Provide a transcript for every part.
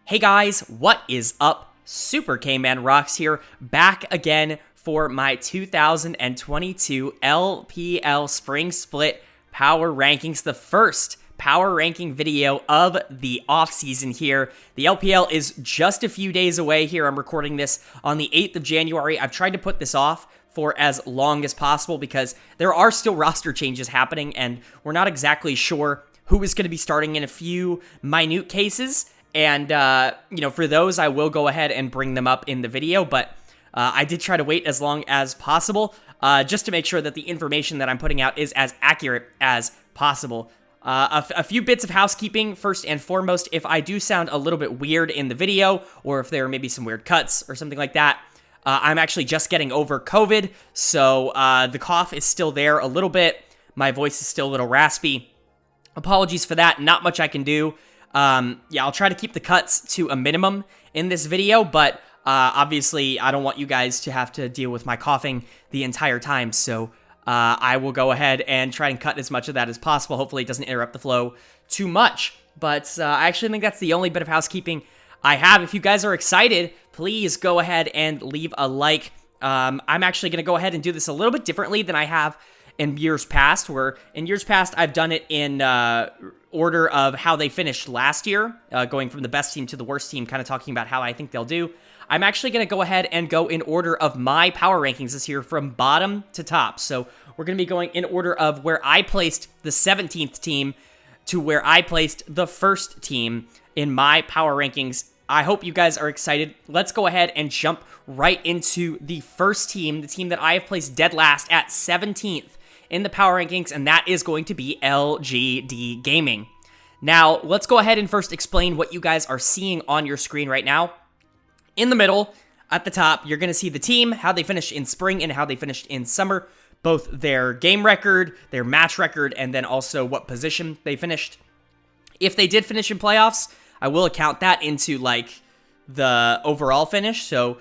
Hey guys, what is up? SuperKmanrocks here, back again for my 2022 LPL Spring Split Power Rankings, the first power ranking video of the offseason here. The LPL is just a few days away here. I'm recording this on the 8th of January. I've tried to put this off for as long as possible because there are still roster changes happening and we're not exactly sure who is going to be starting in a few minute cases. And, for those, I will go ahead and bring them up in the video, but I did try to wait as long as possible just to make sure that the information that I'm putting out is as accurate as possible. A few bits of housekeeping, first and foremost. If I do sound a little bit weird in the video, or if there are maybe some weird cuts or something like that, I'm actually just getting over COVID, so the cough is still there a little bit. My voice is still a little raspy. Apologies for that, not much I can do. I'll try to keep the cuts to a minimum in this video, but obviously I don't want you guys to have to deal with my coughing the entire time, so I will go ahead and try and cut as much of that as possible. Hopefully it doesn't interrupt the flow too much, but I actually think that's the only bit of housekeeping I have. If you guys are excited, please go ahead and leave a like. I'm actually going to go ahead and do this a little bit differently than I have in years past, where in years past I've done it in order of how they finished last year, going from the best team to the worst team, kind of talking about how I think they'll do. I'm actually going to go ahead and go in order of my power rankings this year from bottom to top. So we're going to be going in order of where I placed the 17th team to where I placed the first team in my power rankings. I hope you guys are excited. Let's go ahead and jump right into the first team, the team that I have placed dead last at 17th in the power rankings, and that is going to be LGD Gaming. Now, let's go ahead and first explain what you guys are seeing on your screen right now. In the middle, at the top, you're going to see the team, how they finished in spring and how they finished in summer, both their game record, their match record, and then also what position they finished. If they did finish in playoffs, I will account that into, the overall finish. So,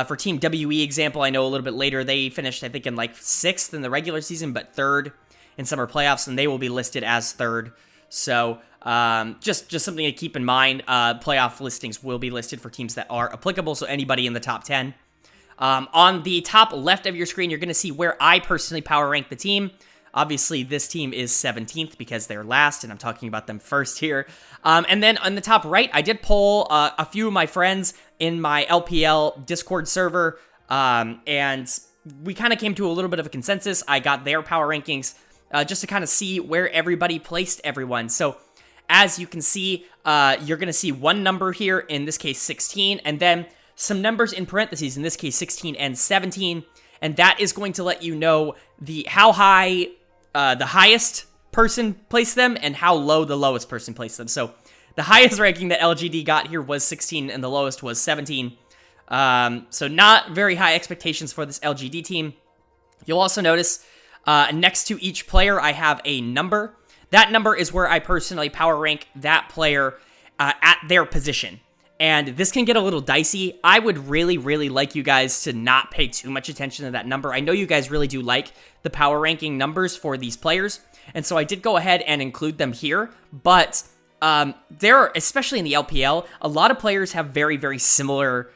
for Team WE example, I know a little bit later, they finished, I think, in 6th in the regular season, but 3rd in summer playoffs, and they will be listed as 3rd. So, just something to keep in mind. Playoff listings will be listed for teams that are applicable, so anybody in the top 10. On the top left of your screen, you're going to see where I personally power rank the team. Obviously, this team is 17th because they're last, and I'm talking about them first here. And then on the top right, I did poll a few of my friends in my LPL Discord server, and we kind of came to a little bit of a consensus. I got their power rankings just to kind of see where everybody placed everyone. So as you can see, you're going to see one number here, in this case 16, and then some numbers in parentheses, in this case 16 and 17, and that is going to let you know how high the highest person placed them and how low the lowest person placed them. So the highest ranking that LGD got here was 16 and the lowest was 17. So not very high expectations for this LGD team. You'll also notice next to each player, I have a number. That number is where I personally power rank that player at their position. And this can get a little dicey. I would really, really like you guys to not pay too much attention to that number. I know you guys really do like the power ranking numbers for these players, and so I did go ahead and include them here, but there are, especially in the LPL, a lot of players have very, very similar,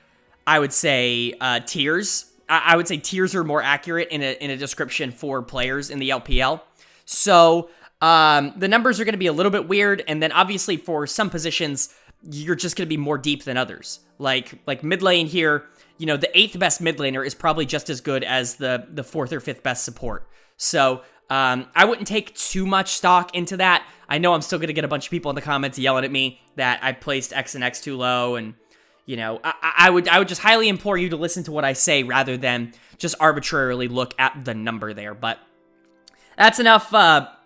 I would say, tiers. I would say tiers are more accurate in a description for players in the LPL. So the numbers are going to be a little bit weird, and then obviously for some positions, you're just going to be more deep than others. Like mid lane here, the 8th best mid laner is probably just as good as the 4th or 5th best support. So I wouldn't take too much stock into that. I know I'm still going to get a bunch of people in the comments yelling at me that I placed X and X too low, and I would just highly implore you to listen to what I say rather than just arbitrarily look at the number there. But that's enough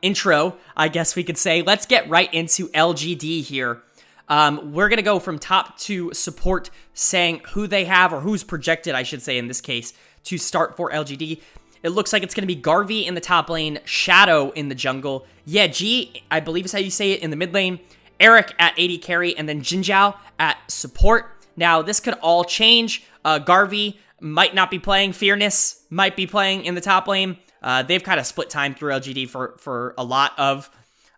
intro, I guess we could say. Let's get right into LGD here. We're going to go from top to support, saying who they have, or who's projected, I should say in this case, to start for LGD. It looks like it's going to be Garvey in the top lane, Shadow in the jungle, G, I believe is how you say it, in the mid lane, Eric at AD carry, and then Jinjiao at support. Now, this could all change. Garvey might not be playing. Fearness might be playing in the top lane. They've kind of split time through LGD for a lot of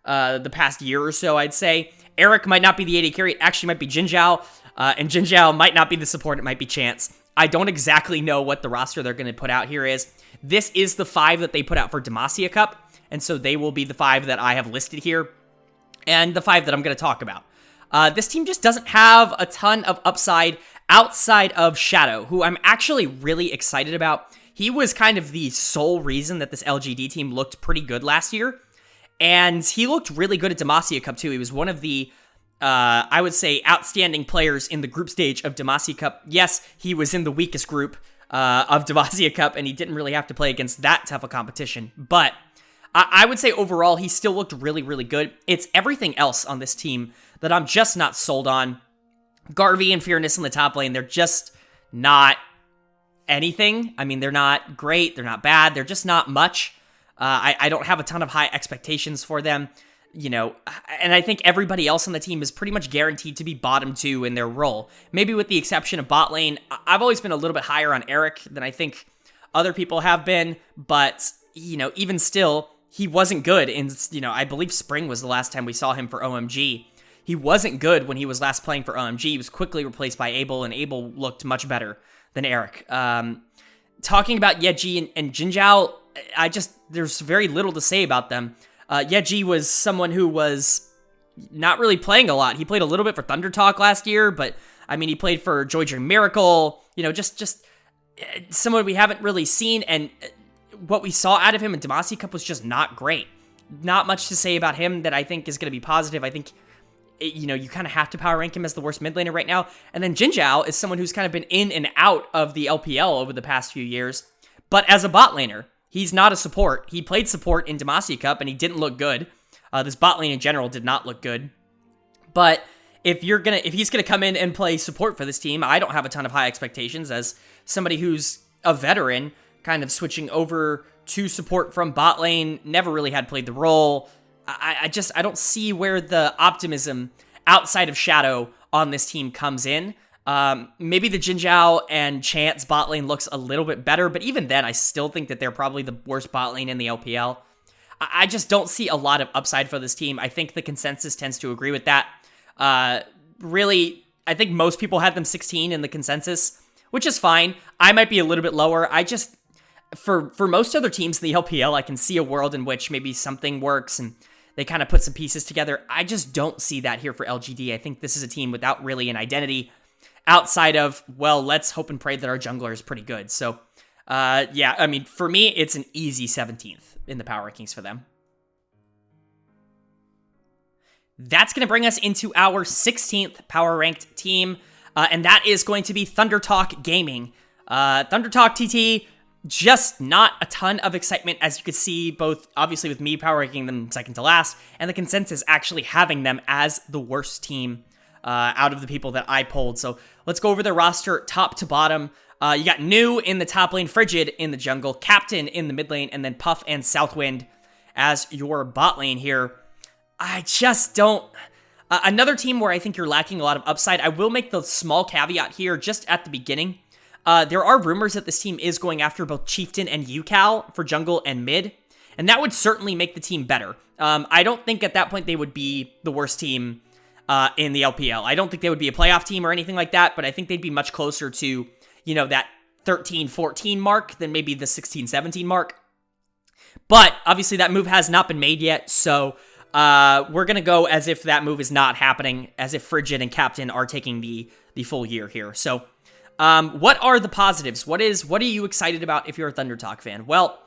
the past year or so, I'd say. Eric might not be the AD carry. It actually might be Jinjiao. And Jin Zhao might not be the support, it might be Chance. I don't exactly know what the roster they're going to put out here is. This is the 5 that they put out for Demacia Cup, and so they will be the 5 that I have listed here, and the 5 that I'm going to talk about. This team just doesn't have a ton of upside outside of Shadow, who I'm actually really excited about. He was kind of the sole reason that this LGD team looked pretty good last year, and he looked really good at Demacia Cup too. He was one of the, I would say, outstanding players in the group stage of Demacia Cup. Yes, he was in the weakest group of Demacia Cup, and he didn't really have to play against that tough a competition, but I would say overall, he still looked really, really good. It's everything else on this team that I'm just not sold on. Garvey and Fearness in the top lane, they're just not anything. I mean, they're not great, they're not bad, they're just not much. I don't have a ton of high expectations for them, you know, and I think everybody else on the team is pretty much guaranteed to be bottom 2 in their role. Maybe with the exception of bot lane. I've always been a little bit higher on Eric than I think other people have been, but, you know, even still, he wasn't good in, you know, I believe spring was the last time we saw him for OMG. He wasn't good when he was last playing for OMG. He was quickly replaced by Abel, and Abel looked much better than Eric. Talking about Yeji and Jin Zhao, there's very little to say about them. Yeji was someone who was not really playing a lot. He played a little bit for ThunderTalk last year, but, I mean, he played for Joy Dream Miracle, you know, just someone we haven't really seen, and what we saw out of him in Demacia Cup was just not great. Not much to say about him that I think is going to be positive. I think, you know, you kind of have to power rank him as the worst mid laner right now. And then Jin Zhao is someone who's kind of been in and out of the LPL over the past few years. But as a bot laner, he's not a support. He played support in Demacia Cup, and he didn't look good. This bot lane in general did not look good. But if he's gonna come in and play support for this team, I don't have a ton of high expectations as somebody who's a veteran, kind of switching over to support from bot lane, never really had played the role. I don't see where the optimism outside of Shadow on this team comes in. Maybe the Jin Zhao and Chance bot lane looks a little bit better, but even then, I still think that they're probably the worst bot lane in the LPL. I just don't see a lot of upside for this team. I think the consensus tends to agree with that. Really, I think most people had them 16 in the consensus, which is fine. I might be a little bit lower. For most other teams in the LPL, I can see a world in which maybe something works and they kind of put some pieces together. I just don't see that here for LGD. I think this is a team without really an identity outside of, well, let's hope and pray that our jungler is pretty good. So, yeah, I mean, for me, it's an easy 17th in the power rankings for them. That's going to bring us into our 16th power ranked team, and that is going to be ThunderTalk Gaming. ThunderTalk TT, just not a ton of excitement, as you could see, both obviously with me power ranking them second to last, and the consensus actually having them as the worst team out of the people that I polled. So let's go over their roster top to bottom. You got New in the top lane, Frigid in the jungle, Captain in the mid lane, and then Puff and Southwind as your bot lane here. I just don't... another team where I think you're lacking a lot of upside. I will make the small caveat here just at the beginning. There are rumors that this team is going after both Chieftain and UCal for jungle and mid, and that would certainly make the team better. I don't think at that point they would be the worst team in the LPL. I don't think they would be a playoff team or anything like that, but I think they'd be much closer to, you know, that 13-14 mark than maybe the 16-17 mark. But obviously that move has not been made yet, so we're going to go as if that move is not happening, as if Frigid and Captain are taking the full year here. So what are the positives? What are you excited about if you're a ThunderTalk fan? Well,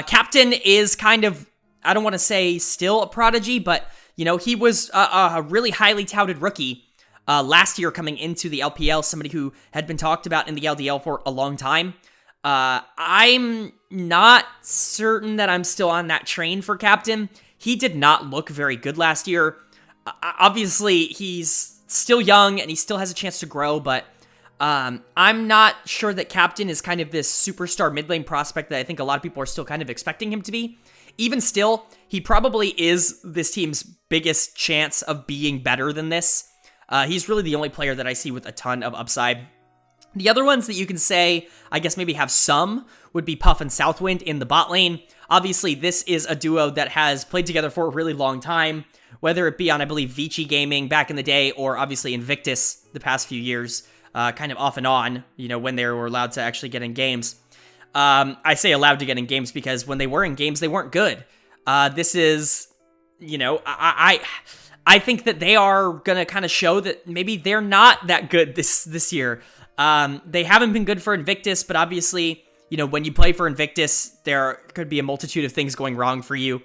Captain is kind of, I don't want to say still a prodigy, but, you know, he was a really highly touted rookie last year coming into the LPL, somebody who had been talked about in the LDL for a long time. I'm not certain that I'm still on that train for Captain. He did not look very good last year. Obviously, he's still young and he still has a chance to grow, but I'm not sure that Captain is kind of this superstar mid lane prospect that I think a lot of people are still kind of expecting him to be. Even still, he probably is this team's biggest chance of being better than this. He's really the only player that I see with a ton of upside. The other ones that you can say, I guess maybe have some, would be Puff and Southwind in the bot lane. Obviously, this is a duo that has played together for a really long time. whether it be on, I believe, Vici Gaming back in the day, or obviously Invictus the past few years, kind of off and on, when they were allowed to actually get in games. I say allowed to get in games because when they were in games, they weren't good. This is, I think that they are going to kind of show that maybe they're not that good this year. They haven't been good for Invictus, but obviously, when you play for Invictus, there could be a multitude of things going wrong for you,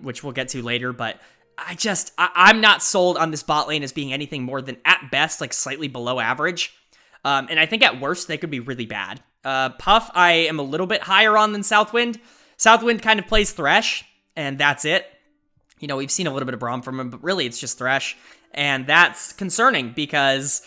which we'll get to later, but I'm not sold on this bot lane as being anything more than, at best, like slightly below average. And I think at worst, they could be really bad. Puff, I am a little bit higher on than Southwind. Southwind kind of plays Thresh, and that's it. We've seen a little bit of Braum from him, but really it's just Thresh. And that's concerning because,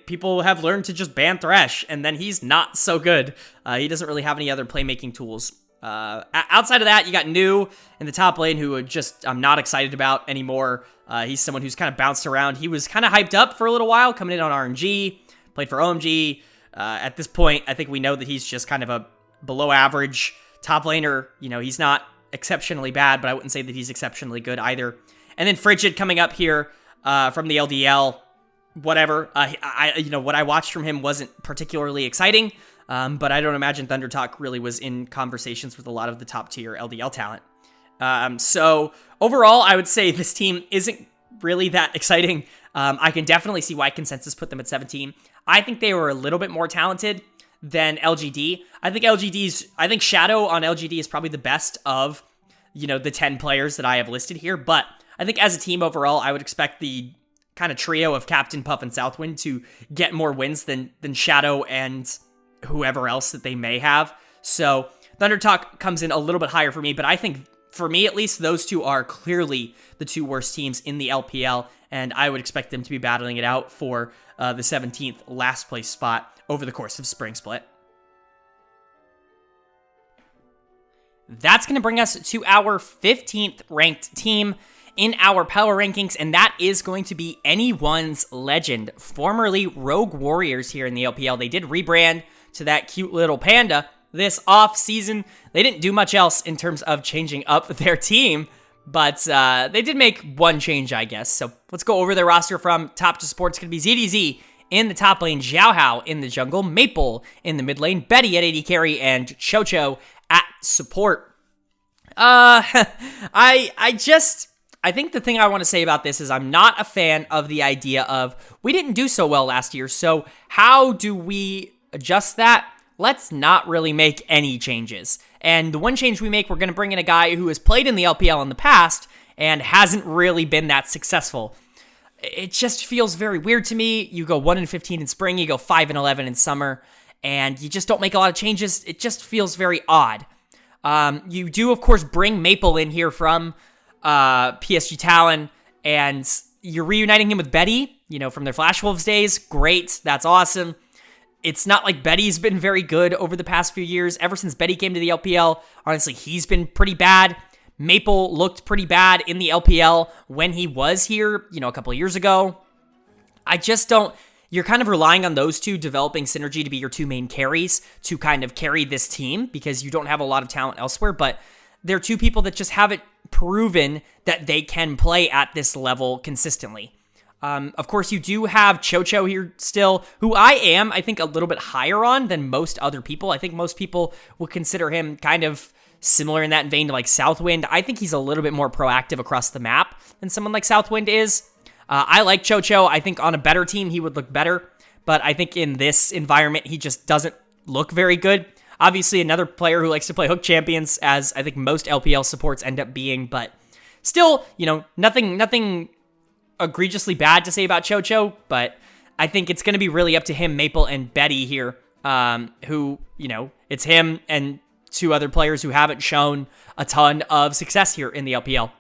people have learned to just ban Thresh, and then he's not so good. He doesn't really have any other playmaking tools. Outside of that, you got New in the top lane, who I'm not excited about anymore. He's someone who's kind of bounced around. He was kind of hyped up for a little while, coming in on RNG, played for OMG. At this point, I think we know that he's just kind of a below average top laner. He's not exceptionally bad, but I wouldn't say that he's exceptionally good either. And then Frigid coming up here from the LDL, whatever. What I watched from him wasn't particularly exciting, but I don't imagine ThunderTalk really was in conversations with a lot of the top tier LDL talent. So overall, I would say this team isn't really that exciting. I can definitely see why consensus put them at 17. I think they were a little bit more talented than LGD. I think Shadow on LGD is probably the best of, the 10 players that I have listed here. But I think as a team overall, I would expect the kind of trio of Captain, Puff, and Southwind to get more wins than Shadow and whoever else that they may have. So ThunderTalk comes in a little bit higher for me, but I think, for me at least, those two are clearly the two worst teams in the LPL, and I would expect them to be battling it out for the 17th last place spot over the course of Spring Split. That's going to bring us to our 15th ranked team in our power rankings, and that is going to be Anyone's Legend, formerly Rogue Warriors here in the LPL. They did rebrand to that cute little panda this off-season. They didn't do much else in terms of changing up their team, but they did make one change, I guess. So let's go over their roster from top to support. It's going to be ZDZ in the top lane, Xiaohao in the jungle, Maple in the mid lane, Betty at AD carry, and Chocho at support. I think the thing I want to say about this is I'm not a fan of the idea of, we didn't do so well last year, so how do we adjust that? Let's not really make any changes. And the one change we make, we're going to bring in a guy who has played in the LPL in the past and hasn't really been that successful. It just feels very weird to me. You go 1-15 in spring, you go 5-11 in summer, and you just don't make a lot of changes. It just feels very odd. You do, of course, bring Maple in here from PSG Talon, and you're reuniting him with Betty, from their Flash Wolves days. Great. That's awesome. It's not like Betty's been very good over the past few years. Ever since Betty came to the LPL, honestly, he's been pretty bad. Maple looked pretty bad in the LPL when he was here, a couple of years ago. I just don't... You're kind of relying on those two developing synergy to be your two main carries to kind of carry this team because you don't have a lot of talent elsewhere, but they're two people that just haven't proven that they can play at this level consistently. Of course, you do have Chocho here still, who I think, a little bit higher on than most other people. I think most people would consider him kind of similar in that vein to like Southwind. I think he's a little bit more proactive across the map than someone like Southwind is. I like Chocho. I think on a better team, he would look better. But I think in this environment, he just doesn't look very good. Obviously, another player who likes to play hook champions, as I think most LPL supports end up being. But still, nothing egregiously bad to say about Chocho. But I think it's going to be really up to him, Maple, and Betty here. Who, it's him and two other players who haven't shown a ton of success here in the LPL.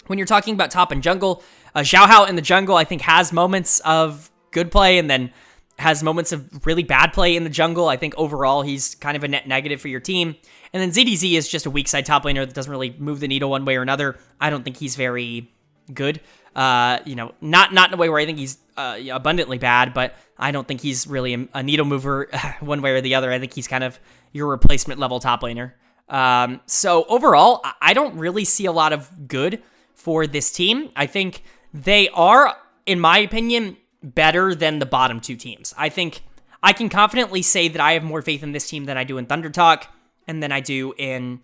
When you're talking about top and jungle, Xiaohao in the jungle, I think, has moments of good play and then has moments of really bad play in the jungle. I think overall he's kind of a net negative for your team. And then ZDZ is just a weak side top laner that doesn't really move the needle one way or another. I don't think he's very good. Not in a way where I think he's abundantly bad, but I don't think he's really a needle mover one way or the other. I think he's kind of your replacement level top laner. So overall, I don't really see a lot of good for this team. I think they are, in my opinion, better than the bottom two teams. I think I can confidently say that I have more faith in this team than I do in ThunderTalk, and than I do in,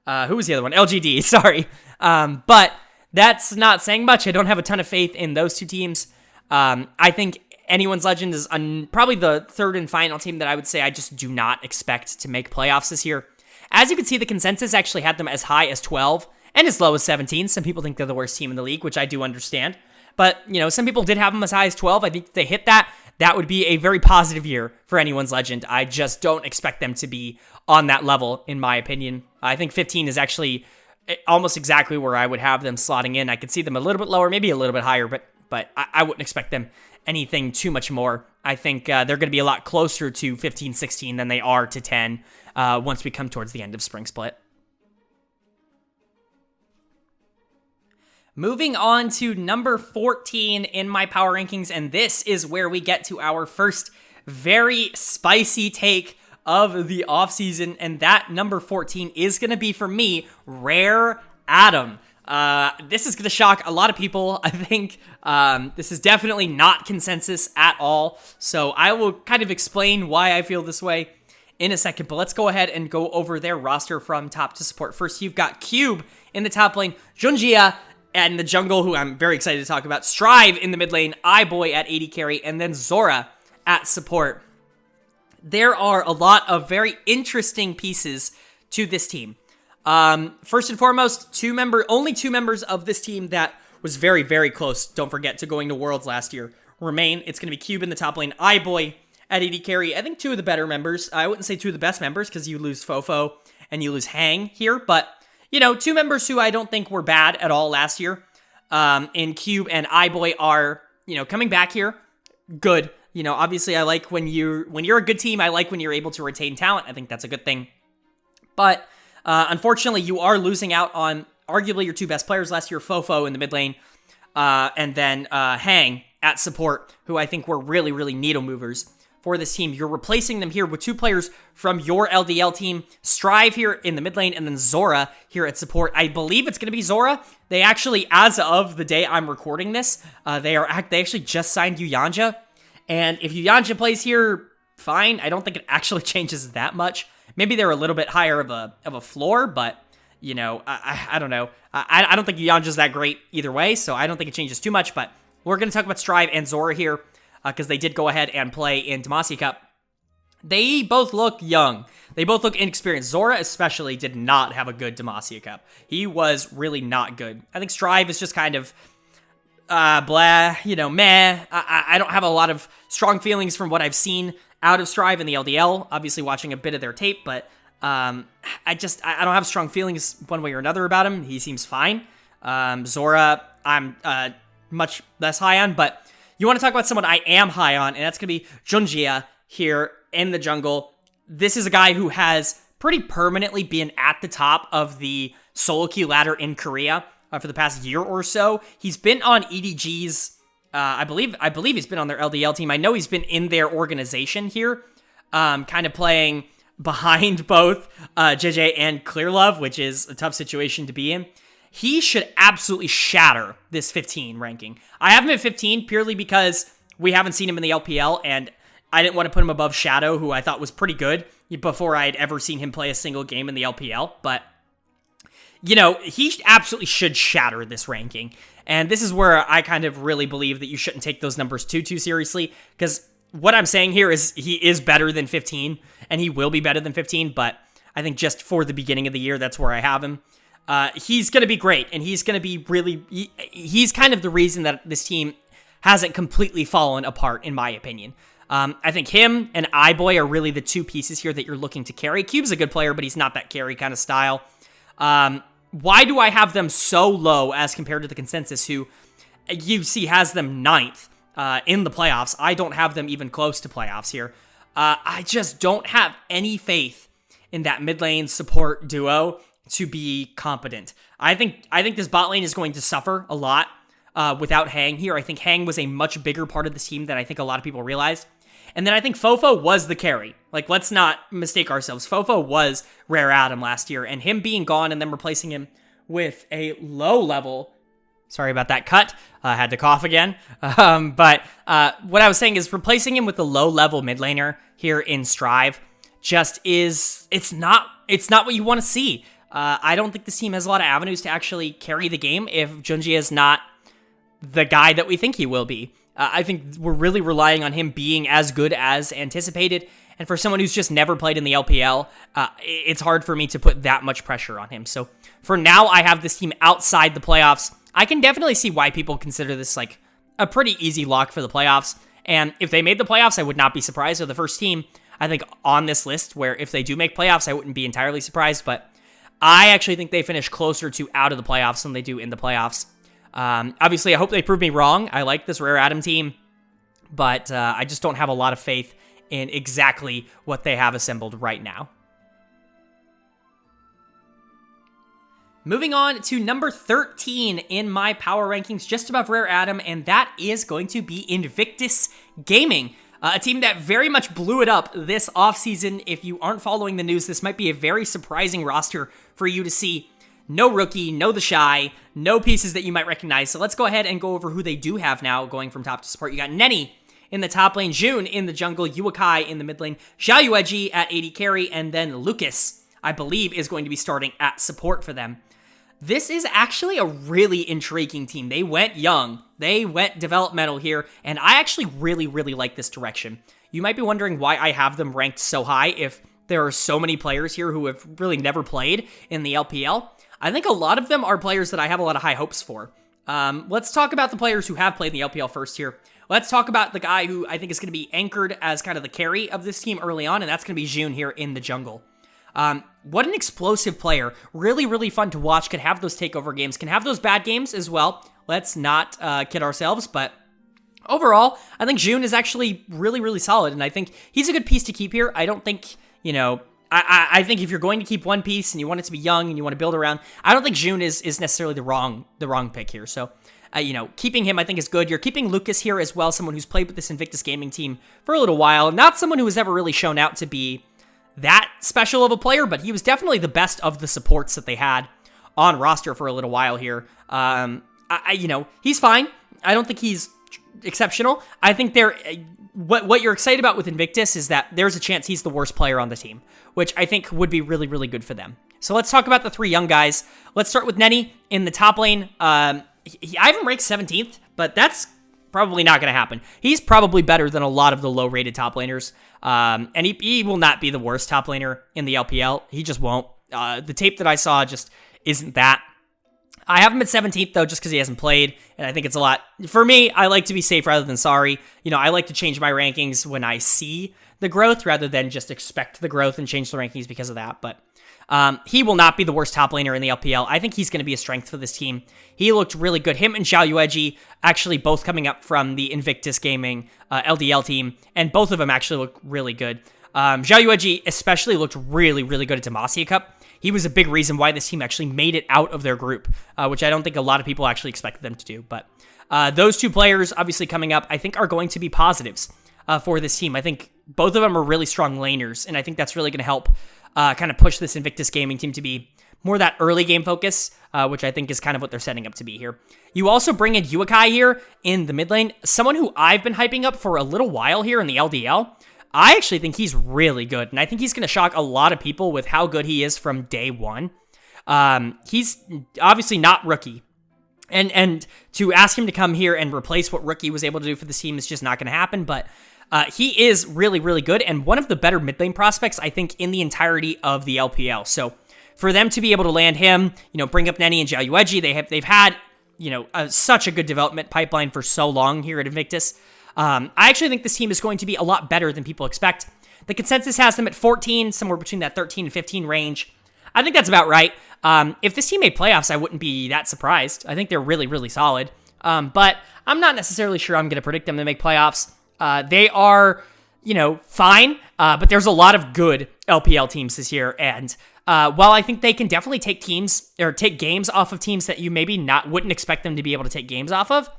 who was the other one? LGD, sorry. But that's not saying much. I don't have a ton of faith in those two teams. I think Anyone's Legend is probably the third and final team that I would say I just do not expect to make playoffs this year. As you can see, the consensus actually had them as high as 12 and as low as 17. Some people think they're the worst team in the league, which I do understand. But, some people did have them as high as 12. I think if they hit that, that would be a very positive year for Anyone's Legend. I just don't expect them to be on that level, in my opinion. I think 15 is actually almost exactly where I would have them slotting in. I could see them a little bit lower, maybe a little bit higher, but I wouldn't expect them anything too much more. I think they're going to be a lot closer to 15, 16 than they are to 10 once we come towards the end of Spring Split. Moving on to number 14 in my power rankings, and this is where we get to our first very spicy take of the offseason, and that number 14 is going to be, for me, Rare Adam. This is going to shock a lot of people. I think this is definitely not consensus at all, so I will kind of explain why I feel this way in a second, but let's go ahead and go over their roster from top to support. First, you've got Cube in the top lane, Junjia and the jungle, who I'm very excited to talk about, Strive in the mid lane, iBoy at AD carry, and then Zora at support. There are a lot of very interesting pieces to this team. First and foremost, only two members of this team that was very, very close, don't forget, to going to Worlds last year remain. It's going to be Cube in the top lane, iBoy at AD carry. I think two of the better members. I wouldn't say two of the best members because you lose Fofo and you lose Hang here, but two members who I don't think were bad at all last year. In Cube and iBoy are, coming back here. Good. Obviously I like when you're a good team, I like when you're able to retain talent. I think that's a good thing. But unfortunately, you are losing out on arguably your two best players last year, Fofo in the mid lane, and then Hang at support, who I think were really, really needle movers for this team. You're replacing them here with two players from your LDL team, Strive here in the mid lane, and then Zora here at support. I believe it's going to be Zora. They actually, as of the day I'm recording this, they actually just signed Yuyanja, and if Yuyanja plays here, fine. I don't think it actually changes that much. Maybe they're a little bit higher of a floor, but I don't know. I don't think Yuyanja's that great either way, so I don't think it changes too much. But we're going to talk about Strive and Zora here because they did go ahead and play in Demacia Cup. They both look young. They both look inexperienced. Zora especially did not have a good Demacia Cup. He was really not good. I think Strive is just kind of blah, meh. I don't have a lot of strong feelings from what I've seen out of Strive in the LDL, obviously watching a bit of their tape, but I don't have strong feelings one way or another about him. He seems fine. Zora, I'm much less high on, but you want to talk about someone I am high on, and that's going to be Junjia here in the jungle. This is a guy who has pretty permanently been at the top of the solo queue ladder in Korea for the past year or so. He's been on EDG's, I believe he's been on their LDL team. I know he's been in their organization here, kind of playing behind both JJ and Clearlove, which is a tough situation to be in. He should absolutely shatter this 15 ranking. I have him at 15 purely because we haven't seen him in the LPL, and I didn't want to put him above Shadow, who I thought was pretty good before I had ever seen him play a single game in the LPL. But, he absolutely should shatter this ranking. And this is where I kind of really believe that you shouldn't take those numbers too seriously, because what I'm saying here is he is better than 15, and he will be better than 15, but I think just for the beginning of the year, that's where I have him. He's going to be great, and he's going to be he's kind of the reason that this team hasn't completely fallen apart, in my opinion. I think him and iBoy are really the two pieces here that you're looking to carry. Cube's a good player, but he's not that carry kind of style. Why do I have them so low as compared to the consensus, who you see has them 9th in the playoffs? I don't have them even close to playoffs here. I just don't have any faith in that mid lane support duo to be competent. I think this bot lane is going to suffer a lot without Hang here. I think Hang was a much bigger part of this team than I think a lot of people realized. And then I think Fofo was the carry. Like, let's not mistake ourselves. Fofo was Rare Adam last year, and him being gone and then replacing him with a low level. Sorry about that cut. I had to cough again. But what I was saying is replacing him with a low level mid laner here in Strive just is, it's not what you want to see. I don't think this team has a lot of avenues to actually carry the game if Junji is not the guy that we think he will be. I think we're really relying on him being as good as anticipated. And for someone who's just never played in the LPL, it's hard for me to put that much pressure on him. So for now, I have this team outside the playoffs. I can definitely see why people consider this like a pretty easy lock for the playoffs. And if they made the playoffs, I would not be surprised. They're the first team, I think, on this list where if they do make playoffs, I wouldn't be entirely surprised. But I actually think they finish closer to out of the playoffs than they do in the playoffs. Obviously, I hope they prove me wrong. I like this Rare Adam team, but I just don't have a lot of faith in exactly what they have assembled right now. Moving on to number 13 in my power rankings, just above Rare Adam, and that is going to be Invictus Gaming, a team that very much blew it up this offseason. If you aren't following the news, this might be a very surprising roster for you to see. No rookie, no the shy, no pieces that you might recognize. So let's go ahead and go over who they do have now going from top to support. You got Nenny in the top lane, June in the jungle, Yuakai in the mid lane, Xiaoyueji at AD carry, and then Lucas, I believe, is going to be starting at support for them. This is actually a really intriguing team. They went young. They went developmental here, and I actually really, really like this direction. You might be wondering why I have them ranked so high if there are so many players here who have really never played in the LPL. I think a lot of them are players that I have a lot of high hopes for. Let's talk about the players who have played in the LPL first here. Let's talk about the guy who I think is going to be anchored as kind of the carry of this team early on, and that's going to be June here in the jungle. What an explosive player. Really, really fun to watch. Can have those takeover games. Can have those bad games as well. Let's not kid ourselves, but overall, I think June is actually really, really solid, and I think he's a good piece to keep here. I don't think, I think if you're going to keep one piece and you want it to be young and you want to build around, I don't think June is necessarily the wrong pick here. So, keeping him I think is good. You're keeping Lucas here as well, someone who's played with this Invictus Gaming team for a little while. Not someone who has ever really shown out to be that special of a player, but he was definitely the best of the supports that they had on roster for a little while here. He's fine. I don't think he's exceptional. I think what you're excited about with Invictus is that there's a chance he's the worst player on the team, which I think would be really, really good for them. So let's talk about the three young guys. Let's start with Nenny in the top lane. I have him ranked 17th, but that's probably not going to happen. He's probably better than a lot of the low-rated top laners, and he will not be the worst top laner in the LPL. He just won't. The tape that I saw just isn't that. I have him at 17th, though, just because he hasn't played, and I think it's a lot. For me, I like to be safe rather than sorry. I like to change my rankings when I see the growth rather than just expect the growth and change the rankings because of that, but he will not be the worst top laner in the LPL. I think he's going to be a strength for this team. He looked really good. Him and Xiaoyueji actually both coming up from the Invictus Gaming LDL team, and both of them actually look really good. Xiaoyueji especially looked really, really good at Demacia Cup. He was a big reason why this team actually made it out of their group, which I don't think a lot of people actually expected them to do. But those two players obviously coming up, I think are going to be positives for this team. I think both of them are really strong laners, and I think that's really going to help kind of push this Invictus Gaming team to be more that early game focus, which I think is kind of what they're setting up to be here. You also bring in Yuakai here in the mid lane, someone who I've been hyping up for a little while here in the LDL. I actually think he's really good, and I think he's going to shock a lot of people with how good he is from day one. He's obviously not rookie, and to ask him to come here and replace what Rookie was able to do for this team is just not going to happen, but he is really, really good, and one of the better mid lane prospects, I think, in the entirety of the LPL. So for them to be able to land him, bring up Nenny and Xiaoyueji, they've had, such a good development pipeline for so long here at Invictus. I actually think this team is going to be a lot better than people expect. The consensus has them at 14, somewhere between that 13 and 15 range. I think that's about right. If this team made playoffs, I wouldn't be that surprised. I think they're really, really solid. But I'm not necessarily sure I'm going to predict them to make playoffs. They are, fine, but there's a lot of good LPL teams this year. And while I think they can definitely take games off of teams that you maybe wouldn't expect them to be able to take games off of,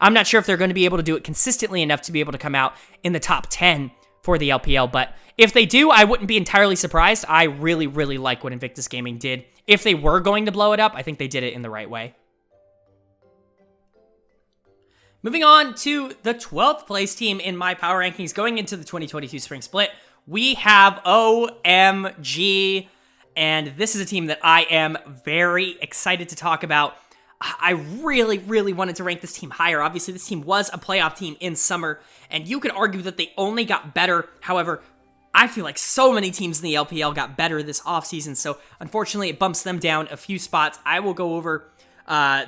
I'm not sure if they're going to be able to do it consistently enough to be able to come out in the top 10 for the LPL. But if they do, I wouldn't be entirely surprised. I really, really like what Invictus Gaming did. If they were going to blow it up, I think they did it in the right way. Moving on to the 12th place team in my power rankings going into the 2022 Spring Split, we have OMG, and this is a team that I am very excited to talk about. I really, really wanted to rank this team higher. Obviously, this team was a playoff team in summer, and you could argue that they only got better. However, I feel like so many teams in the LPL got better this offseason, so unfortunately, it bumps them down a few spots. I will go over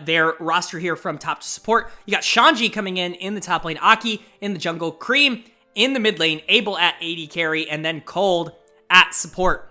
their roster here from top to support. You got Shanji coming in the top lane, Aki in the jungle, Cream in the mid lane, Abel at AD carry, and then Cold at support.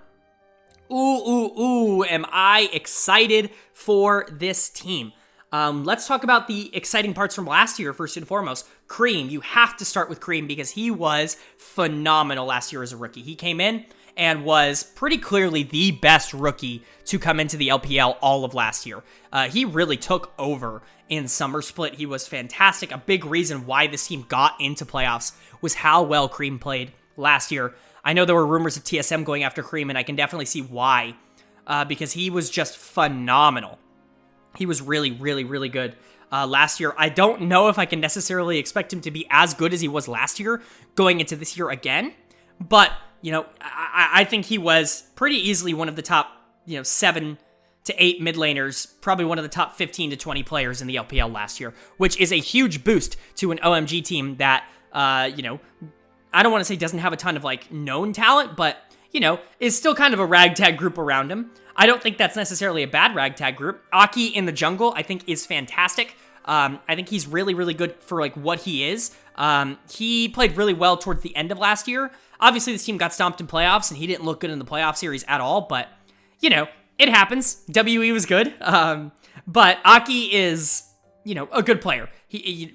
Ooh, am I excited for this team. Let's talk about the exciting parts from last year first and foremost. Cream, you have to start with Cream because he was phenomenal last year as a rookie. He came in and was pretty clearly the best rookie to come into the LPL all of last year. He really took over in Summer Split. He was fantastic. A big reason why this team got into playoffs was how well Cream played last year. I know there were rumors of TSM going after Cream, and I can definitely see why, because he was just phenomenal. He was really, really, really good last year. I don't know if I can necessarily expect him to be as good as he was last year going into this year again, but you know, I think he was pretty easily one of the top, 7 to 8 mid laners, probably one of the top 15 to 20 players in the LPL last year, which is a huge boost to an OMG team that, I don't want to say doesn't have a ton of known talent, but, is still kind of a ragtag group around him. I don't think that's necessarily a bad ragtag group. Aki in the jungle, I think, is fantastic. I think he's really, really good for what he is. He played really well towards the end of last year. Obviously, this team got stomped in playoffs, and he didn't look good in the playoff series at all, but, it happens. WE was good. But Aki is, a good player.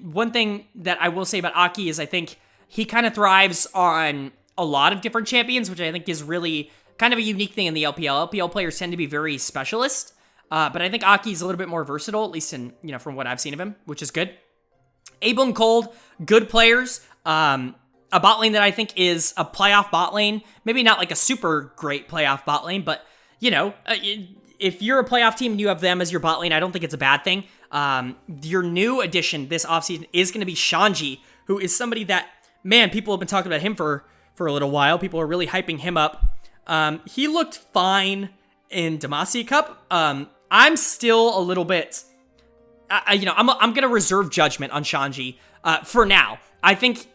One thing that I will say about Aki is I think he kind of thrives on a lot of different champions, which I think is really kind of a unique thing in the LPL. LPL players tend to be very specialist, but I think Aki is a little bit more versatile, at least in, from what I've seen of him, which is good. Abel and Cold, good players. A bot lane that I think is a playoff bot lane. Maybe not a super great playoff bot lane, but, if you're a playoff team and you have them as your bot lane, I don't think it's a bad thing. Your new addition this offseason is going to be Shanji, who is somebody that, man, people have been talking about him for a little while. People are really hyping him up. He looked fine in Demacia Cup. I'm still a little bit, I'm going to reserve judgment on Shanji for now. I think,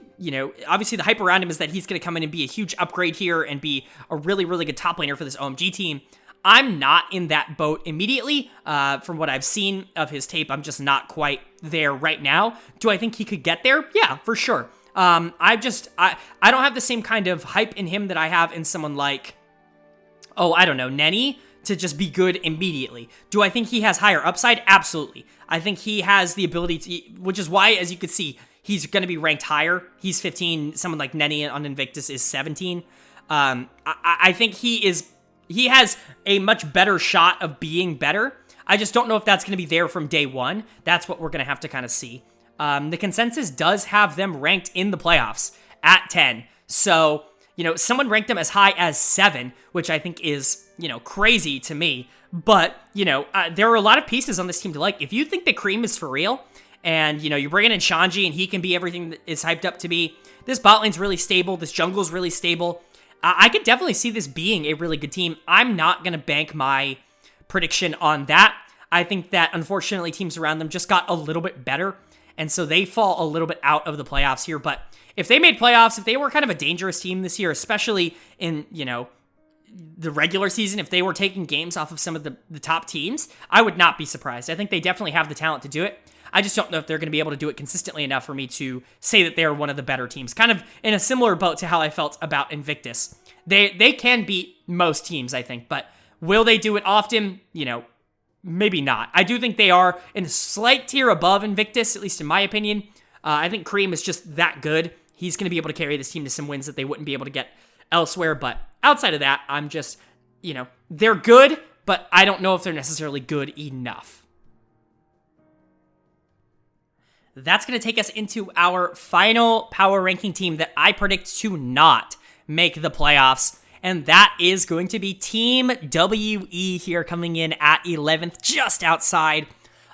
obviously the hype around him is that he's going to come in and be a huge upgrade here and be a really, really good top laner for this OMG team. I'm not in that boat immediately. From what I've seen of his tape, I'm just not quite there right now. Do I think he could get there? Yeah, for sure. I don't have the same kind of hype in him that I have in someone like, Nenny, to just be good immediately. Do I think he has higher upside? Absolutely. I think he has the ability to, which is why, as you can see, he's going to be ranked higher. He's 15. Someone like Nenny on Invictus is 17. I think he has a much better shot of being better. I just don't know if that's going to be there from day one. That's what we're going to have to kind of see. The consensus does have them ranked in the playoffs at 10. So, someone ranked them as high as 7, which I think is, crazy to me. But, there are a lot of pieces on this team to like. If you think that Cream is for real, and, you're bringing in Shanji and he can be everything that is hyped up to be, this bot lane's really stable, this jungle's really stable, I could definitely see this being a really good team. I'm not going to bank my prediction on that. I think that, unfortunately, teams around them just got a little bit better, and so they fall a little bit out of the playoffs here. But if they made playoffs, if they were kind of a dangerous team this year, especially in, the regular season, if they were taking games off of some of the top teams, I would not be surprised. I think they definitely have the talent to do it. I just don't know if they're going to be able to do it consistently enough for me to say that they're one of the better teams. Kind of in a similar boat to how I felt about Invictus. They can beat most teams, I think, but will they do it often? Maybe not. I do think they are in a slight tier above Invictus, at least in my opinion. I think Cream is just that good. He's going to be able to carry this team to some wins that they wouldn't be able to get elsewhere, but outside of that, I'm just, they're good, but I don't know if they're necessarily good enough. that's going to take us into our final power ranking team that I predict to not make the playoffs. And that is going to be Team WE here, coming in at 11th, just outside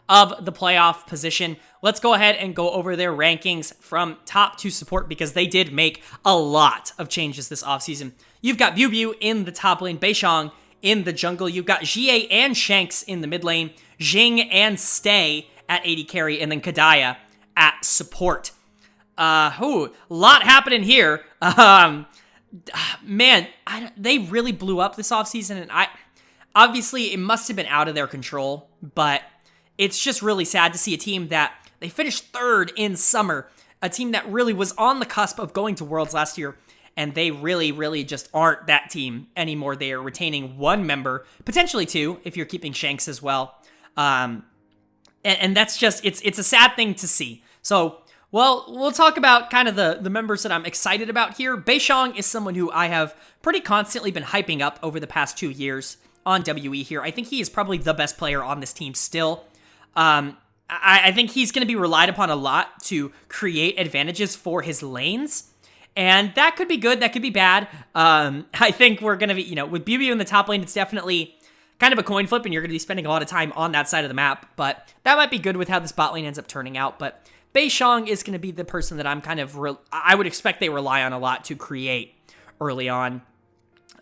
of the playoff position. Let's go ahead and go over their rankings from top to support, because they did make a lot of changes this offseason. You've got Biubiu in the top lane, Beishang in the jungle. You've got Jie and Shanks in the mid lane, Jing and Stay at AD carry, and then Kadaya at support. A lot happening here. Man, they really blew up this offseason, and obviously it must have been out of their control, but it's just really sad to see a team that they finished third in summer, a team that really was on the cusp of going to Worlds last year, and they really, really just aren't that team anymore. They are retaining one member, potentially two, if you're keeping Shanks as well. And that's just, it's a sad thing to see. So, well, we'll talk about kind of the members that I'm excited about here. Beishang is someone who I have pretty constantly been hyping up over the past 2 years on WE here. I think he is probably the best player on this team still. I think he's going to be relied upon a lot to create advantages for his lanes. And that could be good, that could be bad. I think we're going to be, with Biubiu in the top lane, it's definitely kind of a coin flip, and you're going to be spending a lot of time on that side of the map. But that might be good with how this bot lane ends up turning out. But Beishang is going to be the person that I'm kind of, I would expect they rely on a lot to create early on.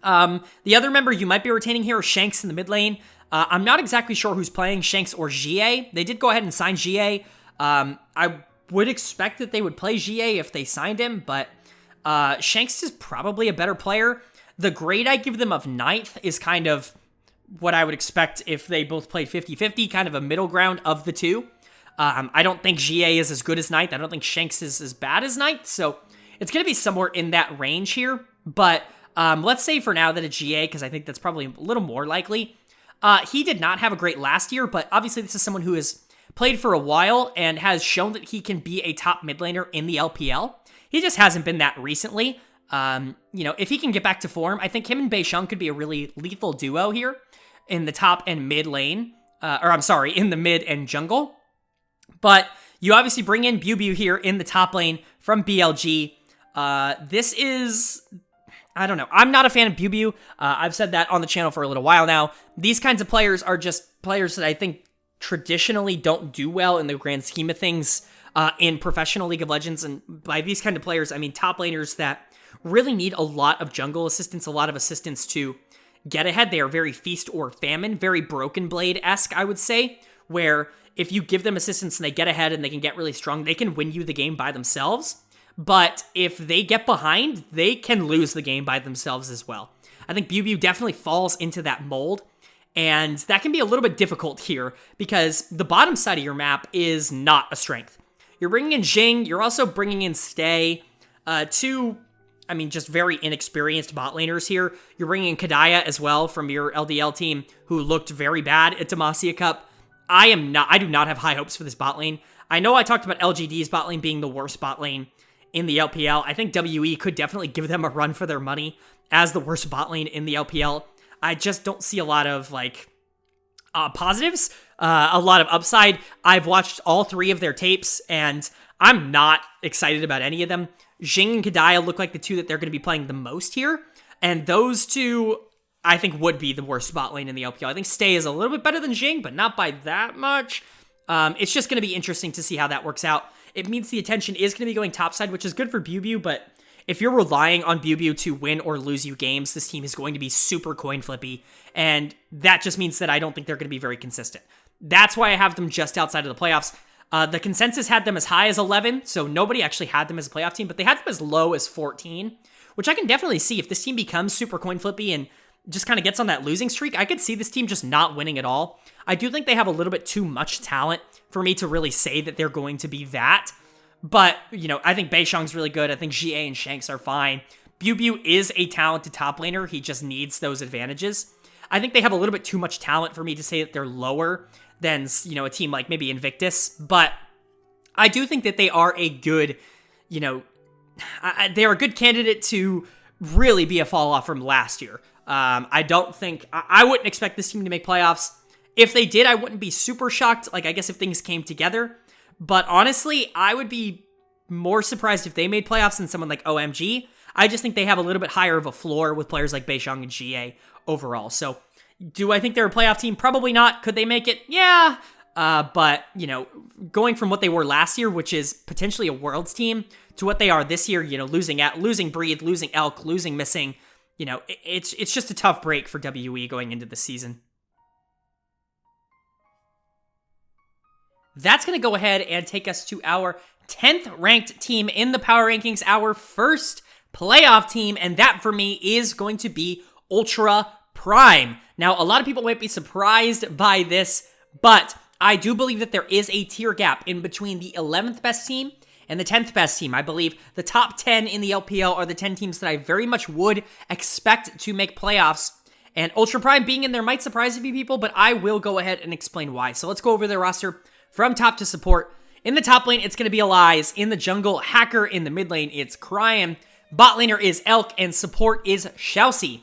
The other member you might be retaining here is Shanks in the mid lane. I'm not exactly sure who's playing, Shanks or Jie. They did go ahead and sign Jie. I would expect that they would play Jie if they signed him, but Shanks is probably a better player. The grade I give them of 9th is kind of what I would expect if they both played 50-50, kind of a middle ground of the two. I don't think Jie is as good as 9th. I don't think Shanks is as bad as 9th, so it's going to be somewhere in that range here. But let's say for now that it's Jie, because I think that's probably a little more likely. He did not have a great last year, but obviously this is someone who has played for a while and has shown that he can be a top mid laner in the LPL. He just hasn't been that recently. If he can get back to form, I think him and Beishang could be a really lethal duo here in the top and mid lane. In the mid and jungle. But you obviously bring in Biubiu here in the top lane from BLG. This is, I don't know. I'm not a fan of Biubiu. I've said that on the channel for a little while now. These kinds of players are just players that I think traditionally don't do well in the grand scheme of things in professional League of Legends. And by these kind of players, I mean top laners that really need a lot of jungle assistance, a lot of assistance to get ahead. They are very feast or famine, very Broken Blade-esque, I would say, where if you give them assistance and they get ahead and they can get really strong, they can win you the game by themselves. But if they get behind, they can lose the game by themselves as well. I think Biubiu definitely falls into that mold, and that can be a little bit difficult here because the bottom side of your map is not a strength. You're bringing in Jing, you're also bringing in Stay, two, just very inexperienced bot laners here. You're bringing in Kadaya as well from your LDL team, who looked very bad at Demacia Cup. I do not have high hopes for this bot lane. I know I talked about LGD's bot lane being the worst bot lane in the LPL. I think WE could definitely give them a run for their money as the worst bot lane in the LPL. I just don't see a lot of positives, a lot of upside. I've watched all 3 of their tapes, and I'm not excited about any of them. Jing and Kadaya look like the 2 that they're going to be playing the most here, and those 2, I think, would be the worst bot lane in the LPL. I think Stay is a little bit better than Jing, but not by that much. It's just going to be interesting to see how that works out. It means the attention is going to be going topside, which is good for Biubiu, but if you're relying on Biubiu to win or lose you games, this team is going to be super coin flippy, and that just means that I don't think they're going to be very consistent. That's why I have them just outside of the playoffs. The consensus had them as high as 11, so nobody actually had them as a playoff team, but they had them as low as 14, which I can definitely see. If this team becomes super coin flippy and just kind of gets on that losing streak, I could see this team just not winning at all. I do think they have a little bit too much talent for me to really say that they're going to be that. But, I think Beishang's really good. I think Jie and Shanks are fine. Biubiu is a talented top laner. He just needs those advantages. I think they have a little bit too much talent for me to say that they're lower than, a team like maybe Invictus. But I do think that they are a good, they're a good candidate to really be a fall off from last year. I wouldn't expect this team to make playoffs. If they did, I wouldn't be super shocked. I guess if things came together. But honestly, I would be more surprised if they made playoffs than someone like OMG. I just think they have a little bit higher of a floor with players like Beishang and GA overall. So do I think they're a playoff team? Probably not. Could they make it? Yeah. But, you know, going from what they were last year, which is potentially a Worlds team, to what they are this year, you know, losing Breathe, losing Elk, losing Missing, you know, it's just a tough break for WE going into the season. That's going to go ahead and take us to our 10th ranked team in the power rankings, our first playoff team, and that for me is going to be Ultra Prime. Now, a lot of people might be surprised by this, but I do believe that there is a tier gap in between the 11th best team and the 10th best team. I believe the top 10 in the LPL are the 10 teams that I very much would expect to make playoffs. And Ultra Prime being in there might surprise a few people, but I will go ahead and explain why. So let's go over their roster from top to support. In the top lane, it's going to be Elias. In the jungle, Hacker. In the mid lane, it's Cryan. Bot laner is Elk, and support is Xiaoxi.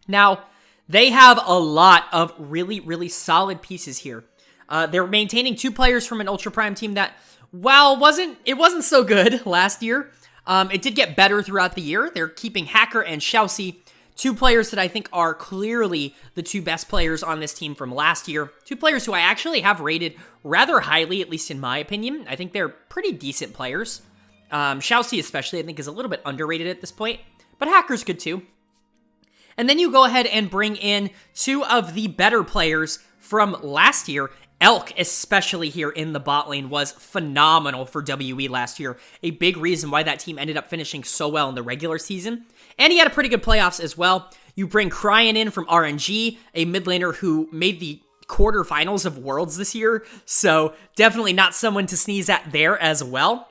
Now, they have a lot of really, really solid pieces here. They're maintaining 2 players from an Ultra Prime team that, while it wasn't so good last year, it did get better throughout the year. They're keeping Hacker and Xiaoxi, 2 players that I think are clearly the 2 best players on this team from last year. 2 players who I actually have rated rather highly, at least in my opinion. I think they're pretty decent players. Xiaoxi especially, I think, is a little bit underrated at this point, but Hacker's good too. And then you go ahead and bring in 2 of the better players from last year. Elk, especially here in the bot lane, was phenomenal for WE last year. A big reason why that team ended up finishing so well in the regular season. And he had a pretty good playoffs as well. You bring Cryan in from RNG, a mid laner who made the quarterfinals of Worlds this year. So definitely not someone to sneeze at there as well.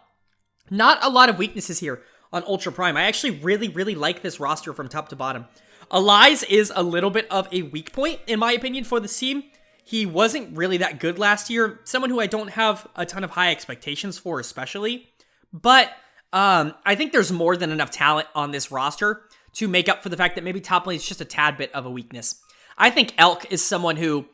Not a lot of weaknesses here on Ultra Prime. I actually really, really like this roster from top to bottom. Elias is a little bit of a weak point, in my opinion, for this team. He wasn't really that good last year. Someone who I don't have a ton of high expectations for, especially. But I think there's more than enough talent on this roster to make up for the fact that maybe top lane is just a tad bit of a weakness. I think Elk is someone who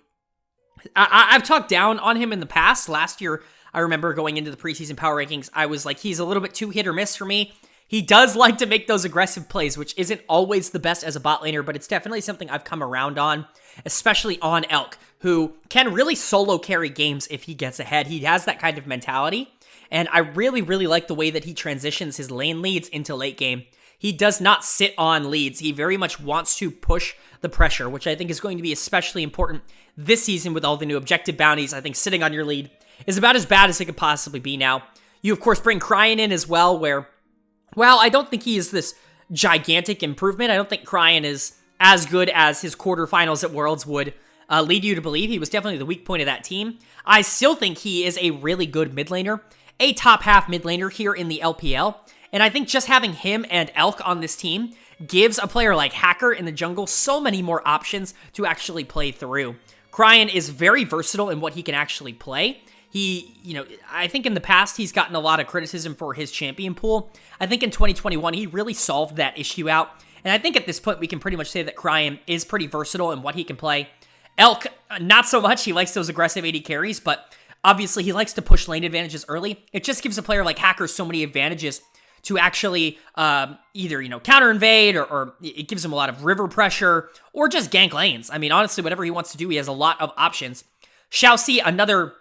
I've talked down on him in the past. Last year, I remember going into the preseason power rankings, I was like, he's a little bit too hit or miss for me. He does like to make those aggressive plays, which isn't always the best as a bot laner, but it's definitely something I've come around on, especially on Elk, who can really solo carry games if he gets ahead. He has that kind of mentality, and I really, really like the way that he transitions his lane leads into late game. He does not sit on leads. He very much wants to push the pressure, which I think is going to be especially important this season with all the new objective bounties. I think sitting on your lead is about as bad as it could possibly be now. You, of course, bring Cryan in as well, where, well, I don't think he is this gigantic improvement. I don't think Cryan is as good as his quarterfinals at Worlds would lead you to believe. He was definitely the weak point of that team. I still think he is a really good mid laner, a top half mid laner here in the LPL. And I think just having him and Elk on this team gives a player like Hacker in the jungle so many more options to actually play through. Cryan is very versatile in what he can actually play. He, I think in the past he's gotten a lot of criticism for his champion pool. I think in 2021 he really solved that issue out. And I think at this point we can pretty much say that Cryan is pretty versatile in what he can play. Elk, not so much. He likes those aggressive AD carries, but obviously he likes to push lane advantages early. It just gives a player like Hacker so many advantages to actually either, counter invade or it gives him a lot of river pressure or just gank lanes. I mean, honestly, whatever he wants to do, he has a lot of options. Xiaoxi, another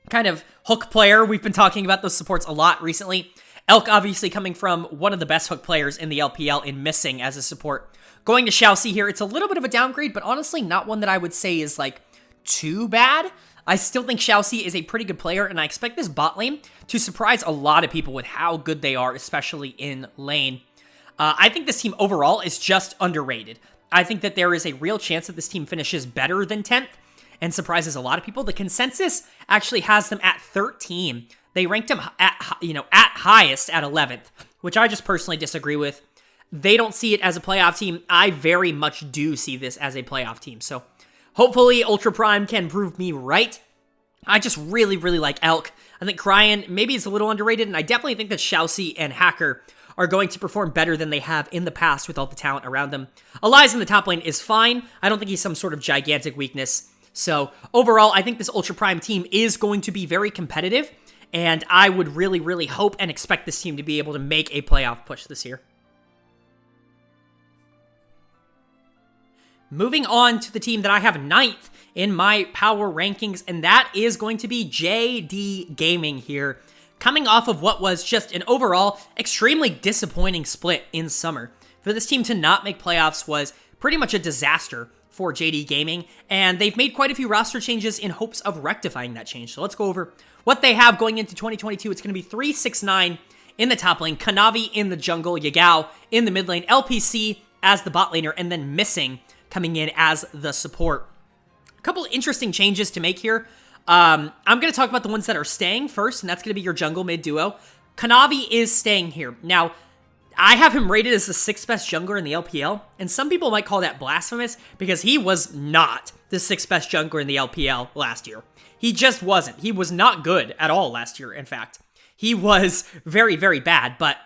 kind of hook player. We've been talking about those supports a lot recently. Elk obviously coming from one of the best hook players in the LPL in Missing as a support. Going to Xiaoxi here, it's a little bit of a downgrade, but honestly not one that I would say is like too bad. I still think Xiaoxi is a pretty good player, and I expect this bot lane to surprise a lot of people with how good they are, especially in lane. I think this team overall is just underrated. I think that there is a real chance that this team finishes better than 10th and surprises a lot of people. The consensus actually has them at 13. They ranked them at highest at 11th, which I just personally disagree with. They don't see it as a playoff team. I very much do see this as a playoff team. So hopefully Ultra Prime can prove me right. I just really, really like Elk. I think Cryan maybe is a little underrated, and I definitely think that Xiaoxi and Hacker are going to perform better than they have in the past with all the talent around them. Elias in the top lane is fine. I don't think he's some sort of gigantic weakness. So overall, I think this Ultra Prime team is going to be very competitive, and I would really, really hope and expect this team to be able to make a playoff push this year. Moving on to the team that I have 9th in my power rankings, and that is going to be JD Gaming here, coming off of what was just an overall extremely disappointing split in summer. For this team to not make playoffs was pretty much a disaster for JD Gaming, and they've made quite a few roster changes in hopes of rectifying that change. So let's go over what they have going into 2022. It's going to be 369 in the top lane, Kanavi in the jungle, Yagao in the mid lane, LPC as the bot laner, and then Missing coming in as the support. A couple interesting changes to make here. I'm going to talk about the ones that are staying first, and that's going to be your jungle mid duo. Kanavi is staying here. Now, I have him rated as the 6th best jungler in the LPL, and some people might call that blasphemous because he was not the 6th best jungler in the LPL last year. He just wasn't. He was not good at all last year, in fact. He was very, very bad, but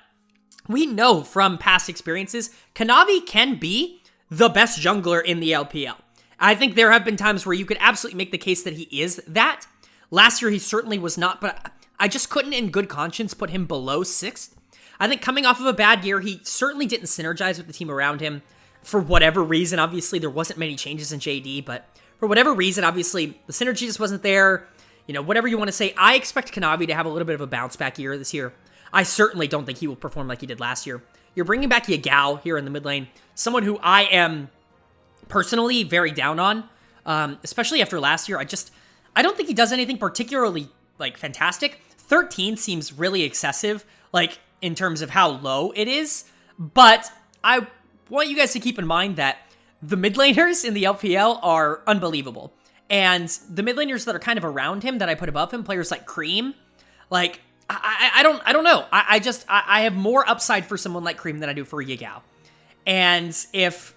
we know from past experiences, Kanavi can be the best jungler in the LPL. I think there have been times where you could absolutely make the case that he is that. Last year, he certainly was not, but I just couldn't in good conscience put him below 6th. I think coming off of a bad year, he certainly didn't synergize with the team around him for whatever reason. Obviously, there wasn't many changes in JD, but for whatever reason, obviously, the synergy just wasn't there. You know, whatever you want to say, I expect Kanavi to have a little bit of a bounce back year this year. I certainly don't think he will perform like he did last year. You're bringing back Yagao here in the mid lane, someone who I am personally very down on, especially after last year. I don't think he does anything particularly, fantastic. 13 seems really excessive, in terms of how low it is, but I want you guys to keep in mind that the mid laners in the LPL are unbelievable, and the mid laners that are kind of around him that I put above him, players like Cream, I don't know. I have more upside for someone like Cream than I do for Yagao, and if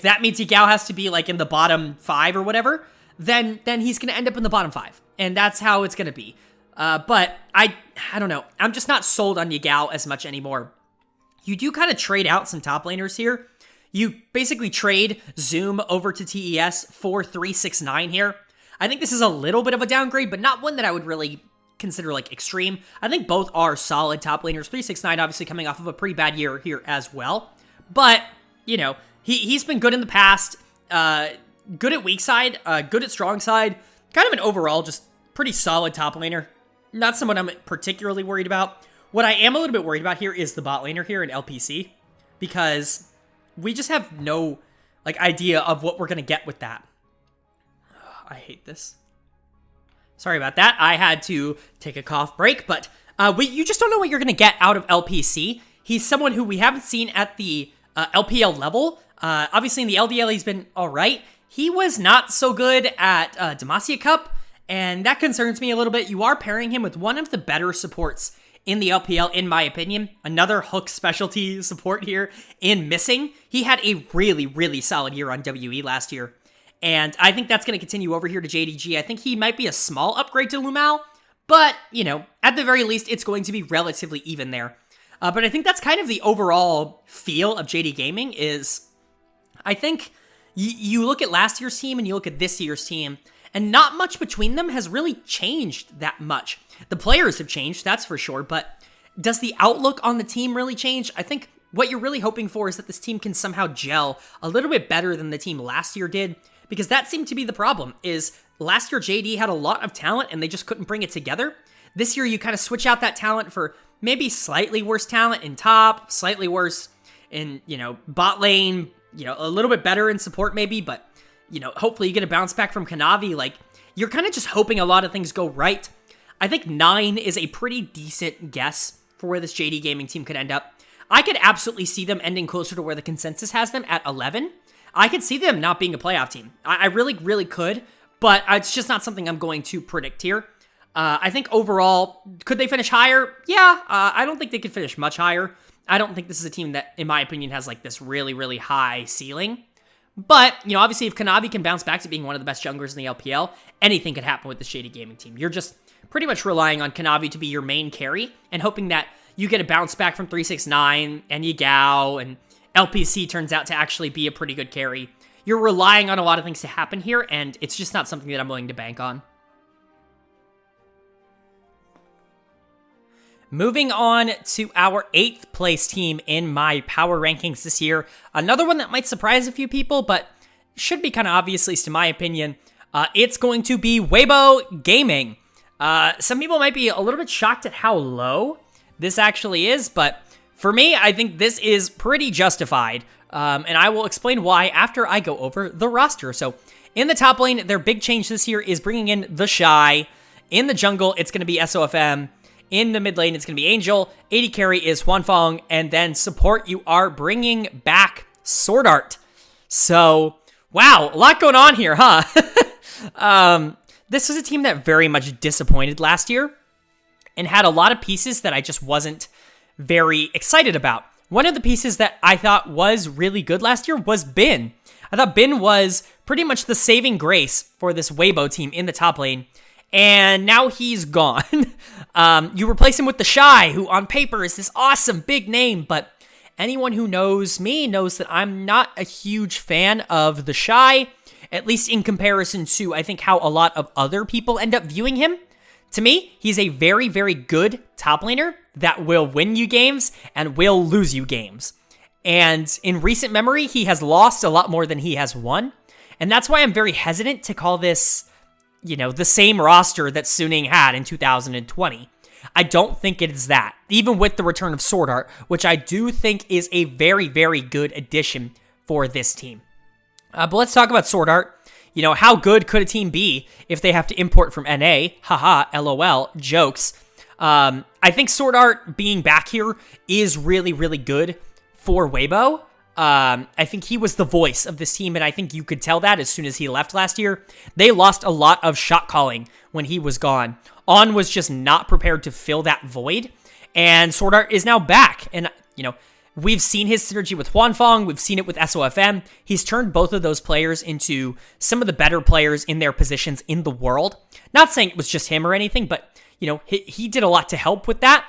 that means Yagao has to be in the bottom 5 or whatever, then he's gonna end up in the bottom 5, and that's how it's gonna be. But I don't know. I'm just not sold on Yagao as much anymore. You do kind of trade out some top laners here. You basically trade Zoom over to TES for 369 here. I think this is a little bit of a downgrade, but not one that I would really consider extreme. I think both are solid top laners. 369 obviously coming off of a pretty bad year here as well. But, he's been good in the past. Good at weak side, good at strong side. Kind of an overall just pretty solid top laner. Not someone I'm particularly worried about. What I am a little bit worried about here is the bot laner here in LPC, because we just have no idea of what we're going to get with that. I hate this. Sorry about that. I had to take a cough break, but you just don't know what you're going to get out of LPC. He's someone who we haven't seen at the LPL level. Obviously in the LDL he's been all right. He was not so good at Demacia Cup, and that concerns me a little bit. You are pairing him with one of the better supports in the LPL, in my opinion. Another hook specialty support here in Missing. He had a really, really solid year on WE last year, and I think that's going to continue over here to JDG. I think he might be a small upgrade to Lumao, but, at the very least, it's going to be relatively even there. But I think that's kind of the overall feel of JD Gaming is, I think you look at last year's team and you look at this year's team, and not much between them has really changed that much. The players have changed, that's for sure, but does the outlook on the team really change? I think what you're really hoping for is that this team can somehow gel a little bit better than the team last year did, because that seemed to be the problem, is last year JD had a lot of talent and they just couldn't bring it together. This year you kind of switch out that talent for maybe slightly worse talent in top, slightly worse in, bot lane, a little bit better in support maybe, but hopefully you get a bounce back from Kanavi. You're kind of just hoping a lot of things go right. I think 9 is a pretty decent guess for where this JD Gaming team could end up. I could absolutely see them ending closer to where the consensus has them at 11. I could see them not being a playoff team. I really, really could, but it's just not something I'm going to predict here. I think overall, could they finish higher? Yeah, I don't think they could finish much higher. I don't think this is a team that, in my opinion, has this really, really high ceiling. But, obviously if Kanavi can bounce back to being one of the best junglers in the LPL, anything could happen with the JD Gaming team. You're just pretty much relying on Kanavi to be your main carry and hoping that you get a bounce back from 369 and Yagao and LPC turns out to actually be a pretty good carry. You're relying on a lot of things to happen here, and it's just not something that I'm willing to bank on. Moving on to our 8th place team in my power rankings this year. Another one that might surprise a few people, but should be kind of obvious, at least in my opinion. It's going to be Weibo Gaming. Some people might be a little bit shocked at how low this actually is, but for me, I think this is pretty justified. And I will explain why after I go over the roster. So in the top lane, their big change this year is bringing in the Shy. In the jungle, it's going to be SOFM. In the mid lane, it's going to be Angel. AD carry is Huanfeng. And then support, you are bringing back Sword Art. So, wow, a lot going on here, huh? This was a team that very much disappointed last year and had a lot of pieces that I just wasn't very excited about. One of the pieces that I thought was really good last year was Bin. I thought Bin was pretty much the saving grace for this Weibo team in the top lane. And now he's gone. You replace him with the Shy, who on paper is this awesome big name, but anyone who knows me knows that I'm not a huge fan of the Shy, at least in comparison to, I think, how a lot of other people end up viewing him. To me, he's a very, very good top laner that will win you games and will lose you games. And in recent memory, he has lost a lot more than he has won. And that's why I'm very hesitant to call this, you know, the same roster that Suning had in 2020. I don't think it is that, even with the return of Sword Art, which I do think is a very, very good addition for this team. But let's talk about Sword Art. You know, how good could a team be if they have to import from NA? Haha, LOL, jokes. I think Sword Art being back here is really, really good for Weibo. I think he was the voice of this team, and I think you could tell that as soon as he left last year. They lost a lot of shot calling when he was gone. On was just not prepared to fill that void, and Sword Art is now back. And, you know, we've seen his synergy with Huanfeng. We've seen it with SOFM. He's turned both of those players into some of the better players in their positions in the world. Not saying it was just him or anything, but, you know, he did a lot to help with that.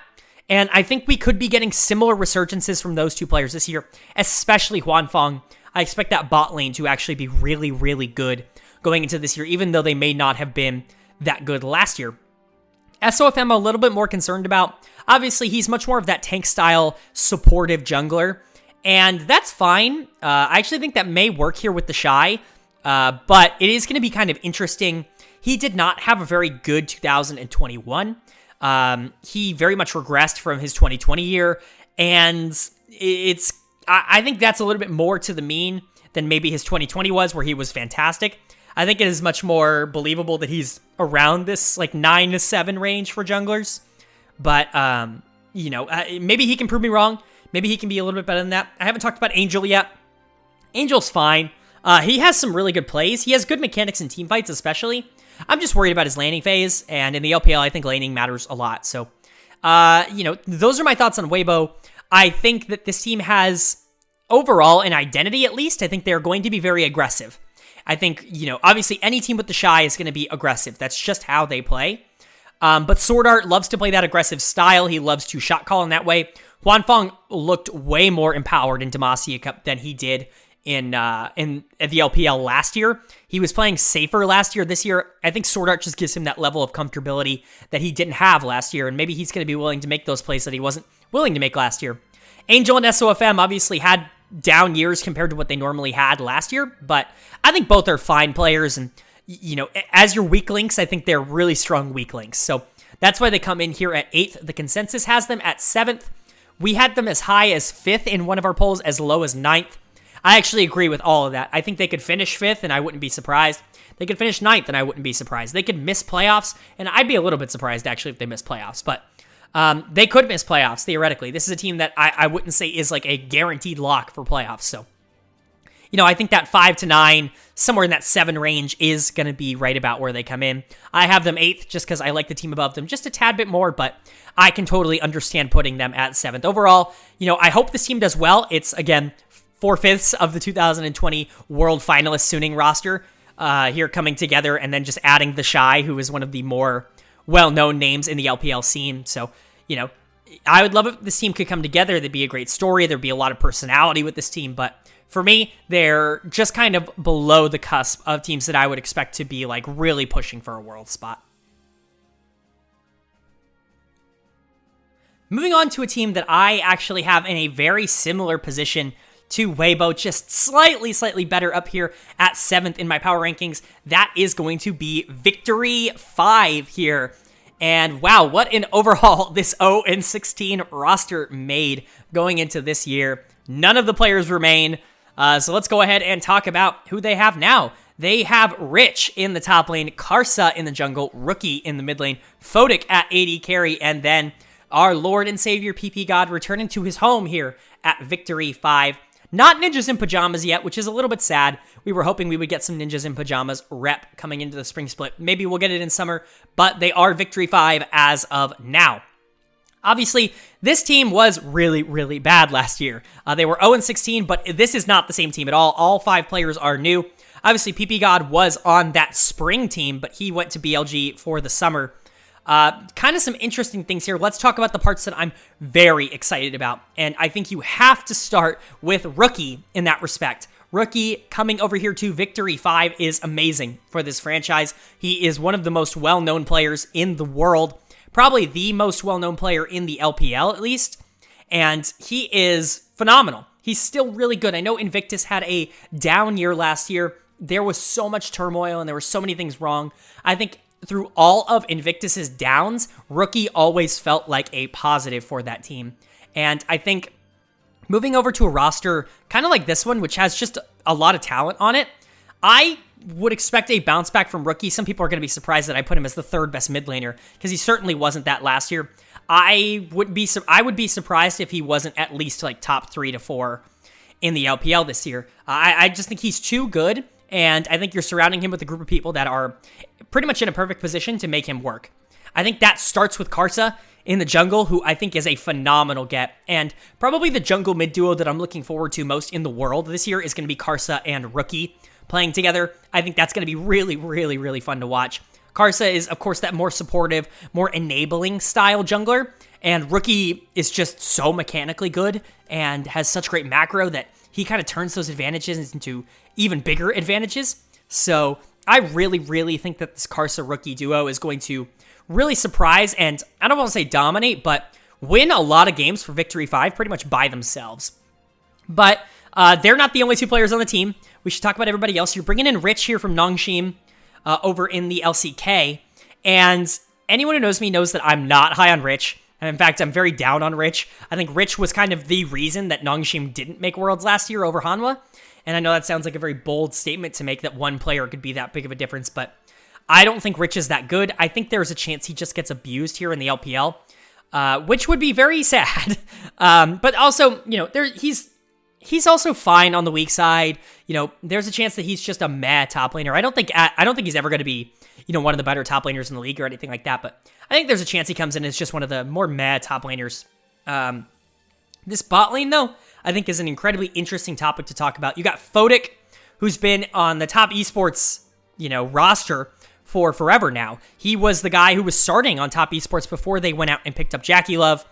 And I think we could be getting similar resurgences from those two players this year, especially Huanfeng. I expect that bot lane to actually be really, really good going into this year, even though they may not have been that good last year. SOFM I'm a little bit more concerned about. Obviously, he's much more of that tank-style supportive jungler, and that's fine. I actually think that may work here with the Shy, but it is going to be kind of interesting. He did not have a very good 2021. He very much regressed from his 2020 year, and I think that's a little bit more to the mean than maybe his 2020 was, where he was fantastic. I think it is much more believable that he's around this like 9 to 7 range for junglers. But, you know, maybe he can prove me wrong. Maybe he can be a little bit better than that. I haven't talked about Angel yet. Angel's fine. He has some really good plays. He has good mechanics in teamfights, especially. I'm just worried about his laning phase, and in the LPL, I think laning matters a lot. So, you know, those are my thoughts on Weibo. I think that this team has, overall, an identity at least. I think they're going to be very aggressive. I think, you know, obviously any team with the Shy is going to be aggressive. That's just how they play. But Sword Art loves to play that aggressive style. He loves to shot call in that way. Huanfeng looked way more empowered in Demacia Cup than he did in the LPL last year. He was playing safer last year. This year, I think Sword Art just gives him that level of comfortability that he didn't have last year, and maybe he's going to be willing to make those plays that he wasn't willing to make last year. Angel and SOFM obviously had down years compared to what they normally had last year, but I think both are fine players, and, you know, as your weak links, I think they're really strong weak links. So that's why they come in here at 8th. The consensus has them at 7th. We had them as high as 5th in one of our polls, as low as 9th. I actually agree with all of that. I think they could finish 5th, and I wouldn't be surprised. They could finish 9th, and I wouldn't be surprised. They could miss playoffs, and I'd be a little bit surprised, actually, if they miss playoffs. But they could miss playoffs, theoretically. This is a team that I wouldn't say is like a guaranteed lock for playoffs. So, you know, I think that 5 to 9, somewhere in that 7 range is going to be right about where they come in. I have them 8th just because I like the team above them just a tad bit more, but I can totally understand putting them at 7th. Overall, you know, I hope this team does well. It's, again, 4/5 of the 2020 World Finalist Suning roster here coming together, and then just adding the Shy, who is one of the more well-known names in the LPL scene. So, you know, I would love if this team could come together. There'd be a great story. There'd be a lot of personality with this team, but for me, they're just kind of below the cusp of teams that I would expect to be like really pushing for a world spot. Moving on to a team that I actually have in a very similar position to Weibo, just slightly better up here at 7th in my power rankings. That is going to be Victory 5 here. And wow, what an overhaul this 0-16 roster made going into this year. None of the players remain. So let's go ahead and talk about who they have now. They have Rich in the top lane, Karsa in the jungle, Rookie in the mid lane, Photic at AD carry, and then our Lord and Savior PP God returning to his home here at Victory 5. Not Ninjas in Pajamas yet, which is a little bit sad. We were hoping we would get some Ninjas in Pajamas rep coming into the spring split. Maybe we'll get it in summer, but they are Victory 5 as of now. Obviously, this team was really bad last year. They were 0-16, but this is not the same team at all. All 5 players are new. Obviously, PP God was on that spring team, but he went to BLG for the summer. Kind of some interesting things here. Let's talk about the parts that I'm very excited about. And I think you have to start with Rookie in that respect. Rookie coming over here to Victory 5 is amazing for this franchise. He is one of the most well-known players in the world. Probably the most well-known player in the LPL, at least. And he is phenomenal. He's still really good. I know Invictus had a down year last year. There was so much turmoil and there were so many things wrong. I think through all of Invictus's downs, Rookie always felt like a positive for that team. And I think moving over to a roster kind of like this one, which has just a lot of talent on it, I would expect a bounce back from Rookie. Some people are going to be surprised that I put him as the 3rd best mid laner because he certainly wasn't that last year. I would be surprised if he wasn't at least like top 3 to 4 in the LPL this year. I just think he's too good, and I think you're surrounding him with a group of people that are pretty much in a perfect position to make him work. I think that starts with Karsa in the jungle, who I think is a phenomenal get, and probably the jungle mid duo that I'm looking forward to most in the world this year is going to be Karsa and Rookie playing together. I think that's going to be really fun to watch. Karsa is, of course, that more supportive, more enabling style jungler, and Rookie is just so mechanically good and has such great macro that he kind of turns those advantages into even bigger advantages. So I really think that this Karsa Rookie duo is going to really surprise, and I don't want to say dominate, but win a lot of games for Victory 5 pretty much by themselves. But they're not the only 2 players on the team. We should talk about everybody else. You're bringing in Rich here from Nongshim over in the LCK, and anyone who knows me knows that I'm not high on Rich. And in fact, I'm very down on Rich. I think Rich was kind of the reason that Nongshim didn't make Worlds last year over Hanwha. And I know that sounds like a very bold statement to make, that one player could be that big of a difference, but I don't think Rich is that good. I think there's a chance he just gets abused here in the LPL, which would be very sad. But also, you know, he's also fine on the weak side. You know, there's a chance that he's just a meh top laner. I don't think he's ever going to be, you know, one of the better top laners in the league or anything like that, but I think there's a chance he comes in as just one of the more meh top laners. This bot lane, though, I think is an incredibly interesting topic to talk about. You got Photic, who's been on the top esports, you know, roster for forever now. He was the guy who was starting on top esports before they went out and picked up Jackie Love.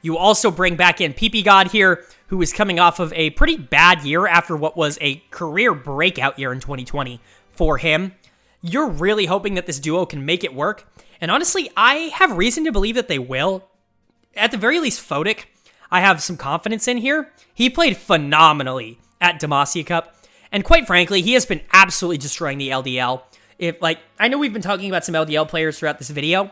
You also bring back in PP God here, who is coming off of a pretty bad year after what was a career breakout year in 2020 for him. You're really hoping that this duo can make it work. And honestly, I have reason to believe that they will. At the very least, Photic, I have some confidence in here. He played phenomenally at Demacia Cup. And quite frankly, he has been absolutely destroying the LDL. I know we've been talking about some LDL players throughout this video.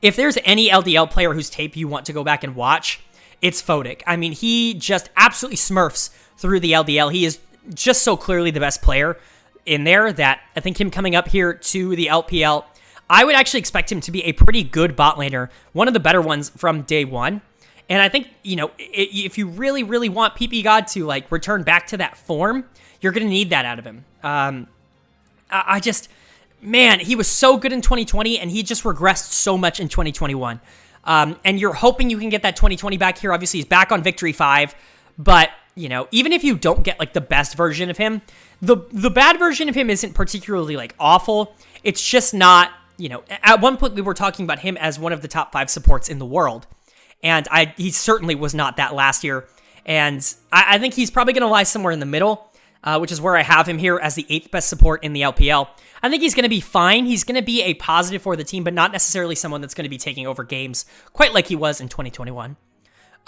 If there's any LDL player whose tape you want to go back and watch, it's Photic. I mean, he just absolutely smurfs through the LDL. He is just so clearly the best player in there that I think him coming up here to the LPL, I would actually expect him to be a pretty good bot laner, one of the better ones from day one. And I think, you know, if you really want PP God to, like, return back to that form, you're going to need that out of him. Man, he was so good in 2020, and he just regressed so much in 2021. And you're hoping you can get that 2020 back here. Obviously, he's back on Victory 5, but, you know, even if you don't get, like, the best version of him, the bad version of him isn't particularly, like, awful. It's just not, you know, at one point we were talking about him as one of the top 5 supports in the world. And he certainly was not that last year. And I think he's probably going to lie somewhere in the middle. which is where I have him here as the 8th best support in the LPL. I think he's going to be fine. He's going to be a positive for the team, but not necessarily someone that's going to be taking over games quite like he was in 2021.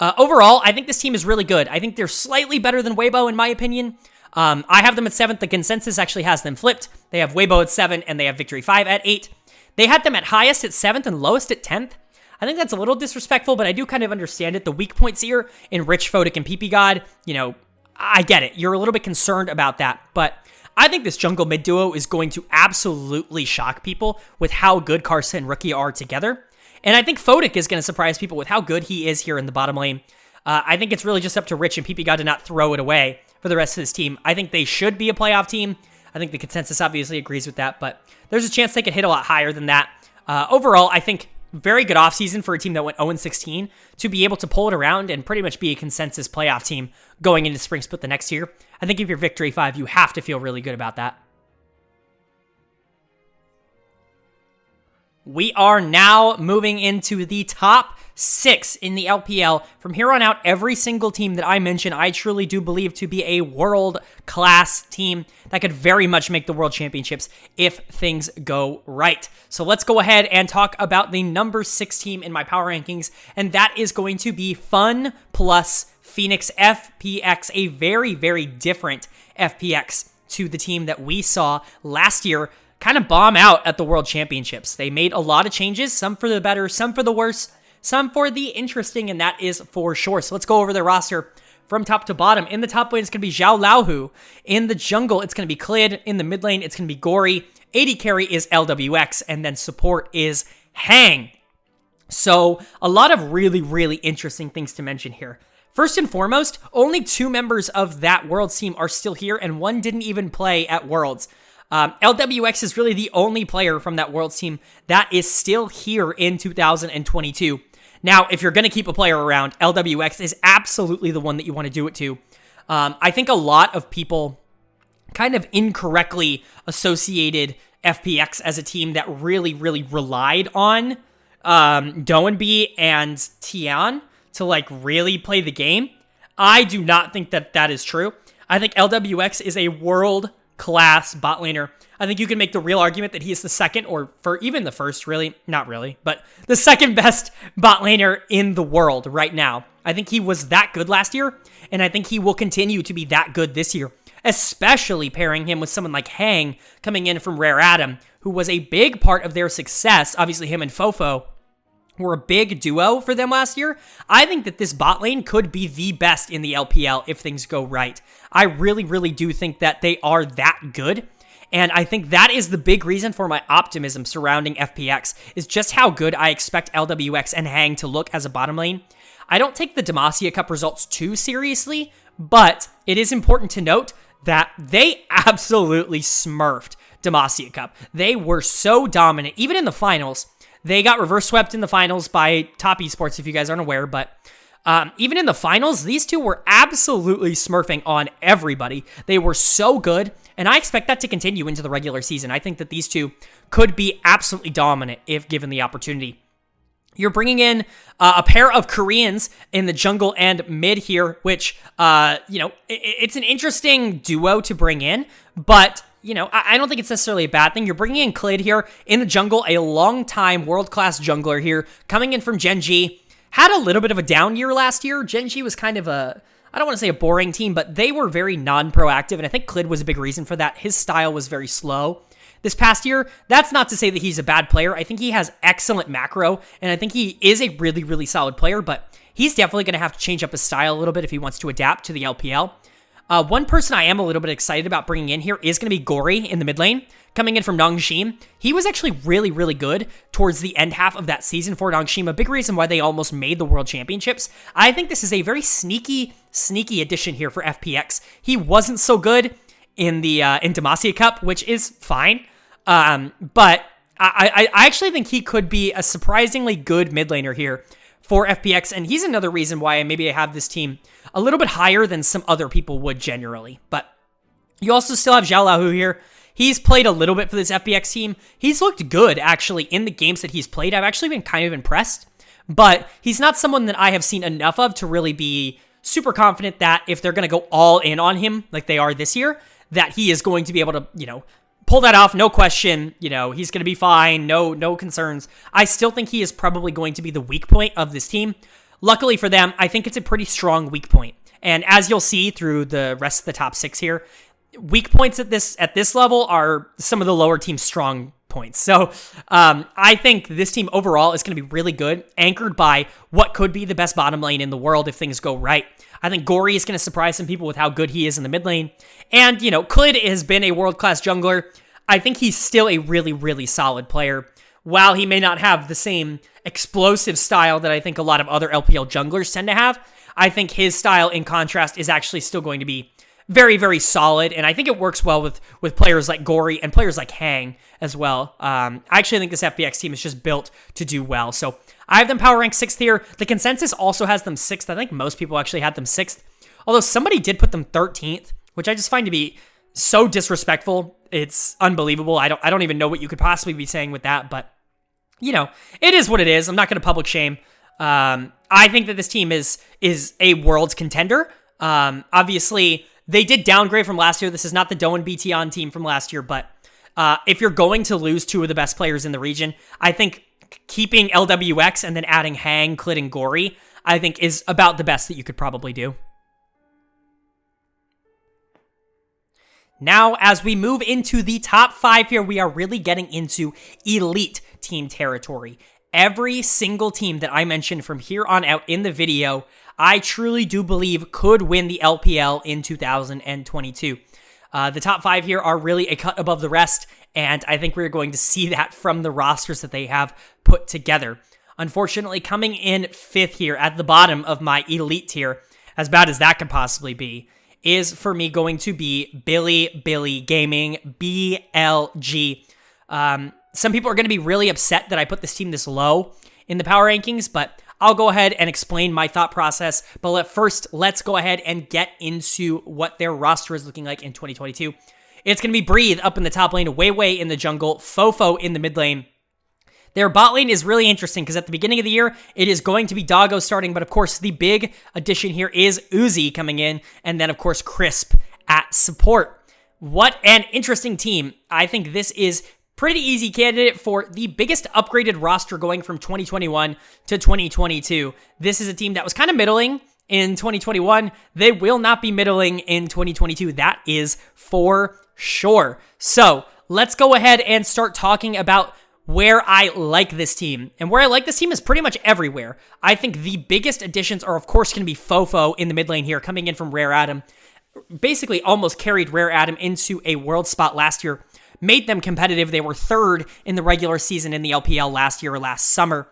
Overall, I think this team is really good. I think they're slightly better than Weibo, in my opinion. I have them at 7th. The consensus actually has them flipped. They have Weibo at 7, and they have Victory 5 at 8. They had them at highest at 7th and lowest at 10th. I think that's a little disrespectful, but I do kind of understand it. The weak points here in Rich, Photic, and PP God, you know, I get it. You're a little bit concerned about that, but I think this jungle mid duo is going to absolutely shock people with how good Karsa and Rookie are together. And I think Photic is going to surprise people with how good he is here in the bottom lane. I think it's really just up to Rich and PP God to not throw it away for the rest of this team. I think they should be a playoff team. I think the consensus obviously agrees with that, but there's a chance they could hit a lot higher than that. Overall, I think very good offseason for a team that went 0-16 to be able to pull it around and pretty much be a consensus playoff team going into Spring Split the next year. I think if you're Victory 5, you have to feel really good about that. We are now moving into the top 6 in the LPL. From here on out, every single team that I mention, I truly do believe to be a world-class team that could very much make the World Championships if things go right. So let's go ahead and talk about the number 6 team in my power rankings, and that is going to be FunPlus Phoenix FPX, a very, very different FPX to the team that we saw last year kind of bomb out at the World Championships. They made a lot of changes, some for the better, some for the worse, some for the interesting, and that is for sure. So let's go over their roster from top to bottom. In the top lane, it's going to be Zhao Laohu. In the jungle, it's going to be Clid. In the mid lane, it's going to be Gory. AD carry is LWX, and then support is Hang. So a lot of really, really interesting things to mention here. First and foremost, only 2 members of that Worlds team are still here, and one didn't even play at Worlds. LWX is really the only player from that Worlds team that is still here in 2022. Now, if you're going to keep a player around, LWX is absolutely the one that you want to do it to. I think a lot of people kind of incorrectly associated FPX as a team that really, really relied on Doenby and Tian to like really play the game. I do not think that that is true. I think LWX is a world-class bot laner. I think you can make the real argument that he is the second, or for even the first, really, not really, but the second best bot laner in the world right now. I think he was that good last year, and I think he will continue to be that good this year, especially pairing him with someone like Hang coming in from Rare Adam, who was a big part of their success. Obviously, him and Fofo were a big duo for them last year. I think that this bot lane could be the best in the LPL if things go right. I really, really do think that they are that good. And I think that is the big reason for my optimism surrounding FPX, is just how good I expect LWX and Hang to look as a bottom lane. I don't take the Demacia Cup results too seriously, but it is important to note that they absolutely smurfed Demacia Cup. They were so dominant, even in the finals. They got reverse swept in the finals by Top Esports, if you guys aren't aware, but even in the finals, these two were absolutely smurfing on everybody. They were so good, and I expect that to continue into the regular season. I think that these two could be absolutely dominant if given the opportunity. You're bringing in a pair of Koreans in the jungle and mid here, which, it's an interesting duo to bring in, but I don't think it's necessarily a bad thing. You're bringing in Clid here in the jungle, a long-time world-class jungler here, coming in from Gen.G. Had a little bit of a down year last year. Gen.G was kind of I don't want to say a boring team, but they were very non-proactive, and I think Clid was a big reason for that. His style was very slow this past year. That's not to say that he's a bad player. I think he has excellent macro, and I think he is a really, really solid player, but he's definitely going to have to change up his style a little bit if he wants to adapt to the LPL. One person I am a little bit excited about bringing in here is going to be Gory in the mid lane, coming in from Nongshim. He was actually really, really good towards the end half of that season for Nongshim, a big reason why they almost made the World Championships. I think this is a very sneaky addition here for FPX. He wasn't so good in the in Demacia Cup, which is fine, but I actually think he could be a surprisingly good mid laner here for FPX, and he's another reason why maybe I have this team a little bit higher than some other people would generally. But you also still have Zhao Laohu here. He's played a little bit for this FPX team. He's looked good, actually, in the games that he's played. I've actually been kind of impressed, but he's not someone that I have seen enough of to really be super confident that if they're going to go all in on him like they are this year, that he is going to be able to, pull that off, no question. He's going to be fine, no concerns. I still think he is probably going to be the weak point of this team. Luckily for them, I think it's a pretty strong weak point. And as you'll see through the rest of the top 6 here, weak points at this level are some of the lower team's strong points. So I think this team overall is going to be really good, anchored by what could be the best bottom lane in the world if things go right. I think Gory is going to surprise some people with how good he is in the mid lane. And, Clid has been a world-class jungler. I think he's still a really, really solid player. While he may not have the same explosive style that I think a lot of other LPL junglers tend to have, I think his style, in contrast, is actually still going to be very, very solid, and I think it works well with players like Gory and players like Hang as well. I actually think this FPX team is just built to do well. So I have them power ranked 6th here. The consensus also has them 6th. I think most people actually had them 6th, although somebody did put them 13th, which I just find to be so disrespectful. It's unbelievable. I don't even know what you could possibly be saying with that, but it is what it is. I'm not going to public shame. I think that this team is a world's contender. Obviously, they did downgrade from last year. This is not the Doan BTON team from last year, but if you're going to lose 2 of the best players in the region, I think keeping LWX and then adding Hang, Clid, and Gory, I think is about the best that you could probably do. Now, as we move into the top 5 here, we are really getting into elite team territory. Every single team that I mentioned from here on out in the video, I truly do believe could win the LPL in 2022. The top 5 here are really a cut above the rest, and I think we're going to see that from the rosters that they have put together. Unfortunately, coming in 5th here at the bottom of my elite tier, as bad as that could possibly be, is for me going to be Bilibili Gaming, BLG. Some people are going to be really upset that I put this team this low in the power rankings, but I'll go ahead and explain my thought process. But first, let's go ahead and get into what their roster is looking like in 2022. It's going to be Breathe up in the top lane, Weiwei in the jungle, Fofo in the mid lane. Their bot lane is really interesting because at the beginning of the year, it is going to be Doggo starting, but of course, the big addition here is Uzi coming in, and then of course, Crisp at support. What an interesting team. I think this is pretty easy candidate for the biggest upgraded roster going from 2021 to 2022. This is a team that was kind of middling in 2021. They will not be middling in 2022. That is for sure. So let's go ahead and start talking about where I like this team. And where I like this team is pretty much everywhere. I think the biggest additions are, of course, going to be Fofo in the mid lane here, coming in from Rare Adam. Basically almost carried Rare Adam into a world spot last year. Made them competitive. They were 3rd in the regular season in the LPL last year or last summer.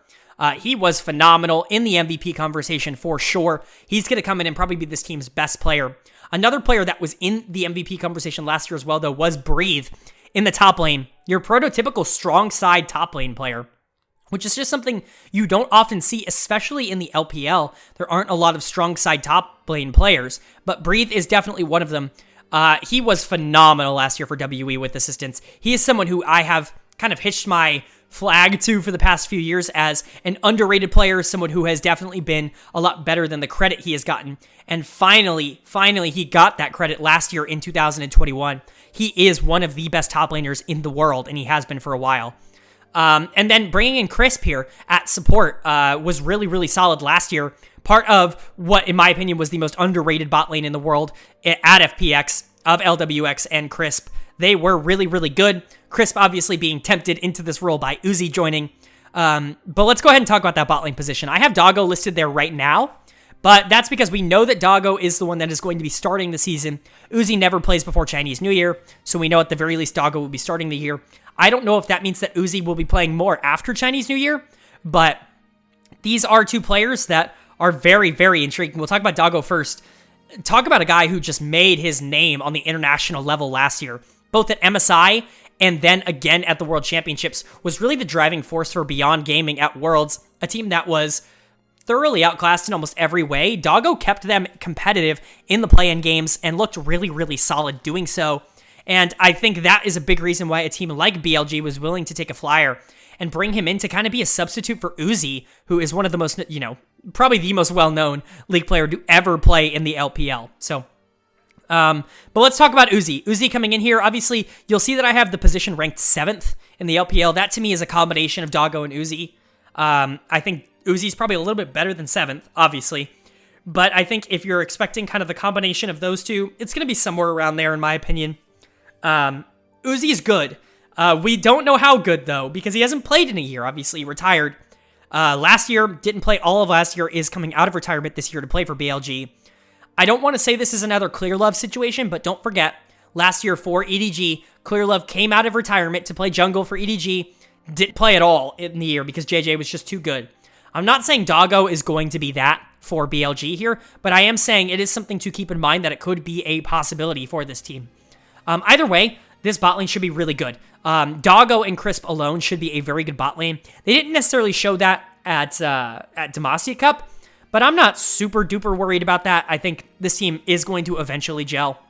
He was phenomenal in the MVP conversation for sure. He's going to come in and probably be this team's best player. Another player that was in the MVP conversation last year as well, though, was Breathe in the top lane. Your prototypical strong side top lane player, which is just something you don't often see, especially in the LPL. There aren't a lot of strong side top lane players, but Breathe is definitely one of them. He was phenomenal last year for WE with assistance. He is someone who I have kind of hitched my flag to for the past few years as an underrated player, someone who has definitely been a lot better than the credit he has gotten. And finally, he got that credit last year in 2021. He is one of the best top laners in the world, and he has been for a while. And then bringing in Crisp here at support was really, really solid last year. Part of what, in my opinion, was the most underrated bot lane in the world at FPX of LWX and Crisp. They were really, really good. Crisp obviously being tempted into this role by Uzi joining. But let's go ahead and talk about that bot lane position. I have Doggo listed there right now, but that's because we know that Doggo is the one that is going to be starting the season. Uzi never plays before Chinese New Year, so we know at the very least Doggo will be starting the year. I don't know if that means that Uzi will be playing more after Chinese New Year, but these are 2 players that are very, very intriguing. We'll talk about Doggo first. Talk about a guy who just made his name on the international level last year, both at MSI and then again at the World Championships, was really the driving force for Beyond Gaming at Worlds, a team that was thoroughly outclassed in almost every way. Doggo kept them competitive in the play-in games and looked really, really solid doing so. And I think that is a big reason why a team like BLG was willing to take a flyer and bring him in to kind of be a substitute for Uzi, who is one of the most, probably the most well-known League player to ever play in the LPL. So, but let's talk about Uzi. Uzi coming in here, obviously, you'll see that I have the position ranked 7th in the LPL. That to me is a combination of Doggo and Uzi. I think Uzi's probably a little bit better than 7th, obviously. But I think if you're expecting kind of the combination of those two, it's going to be somewhere around there, in my opinion. Uzi's good. We don't know how good, though, because he hasn't played in a year. Obviously, he retired last year, didn't play all of last year, is coming out of retirement this year to play for BLG. I don't want to say this is another Clearlove situation, but don't forget, last year for EDG, Clearlove came out of retirement to play jungle for EDG, didn't play at all in the year because JJ was just too good. I'm not saying Doggo is going to be that for BLG here, but I am saying it is something to keep in mind that it could be a possibility for this team. Either way, this bot lane should be really good. Doggo and Crisp alone should be a very good bot lane. They didn't necessarily show that at Demacia Cup, but I'm not super duper worried about that. I think this team is going to eventually gel.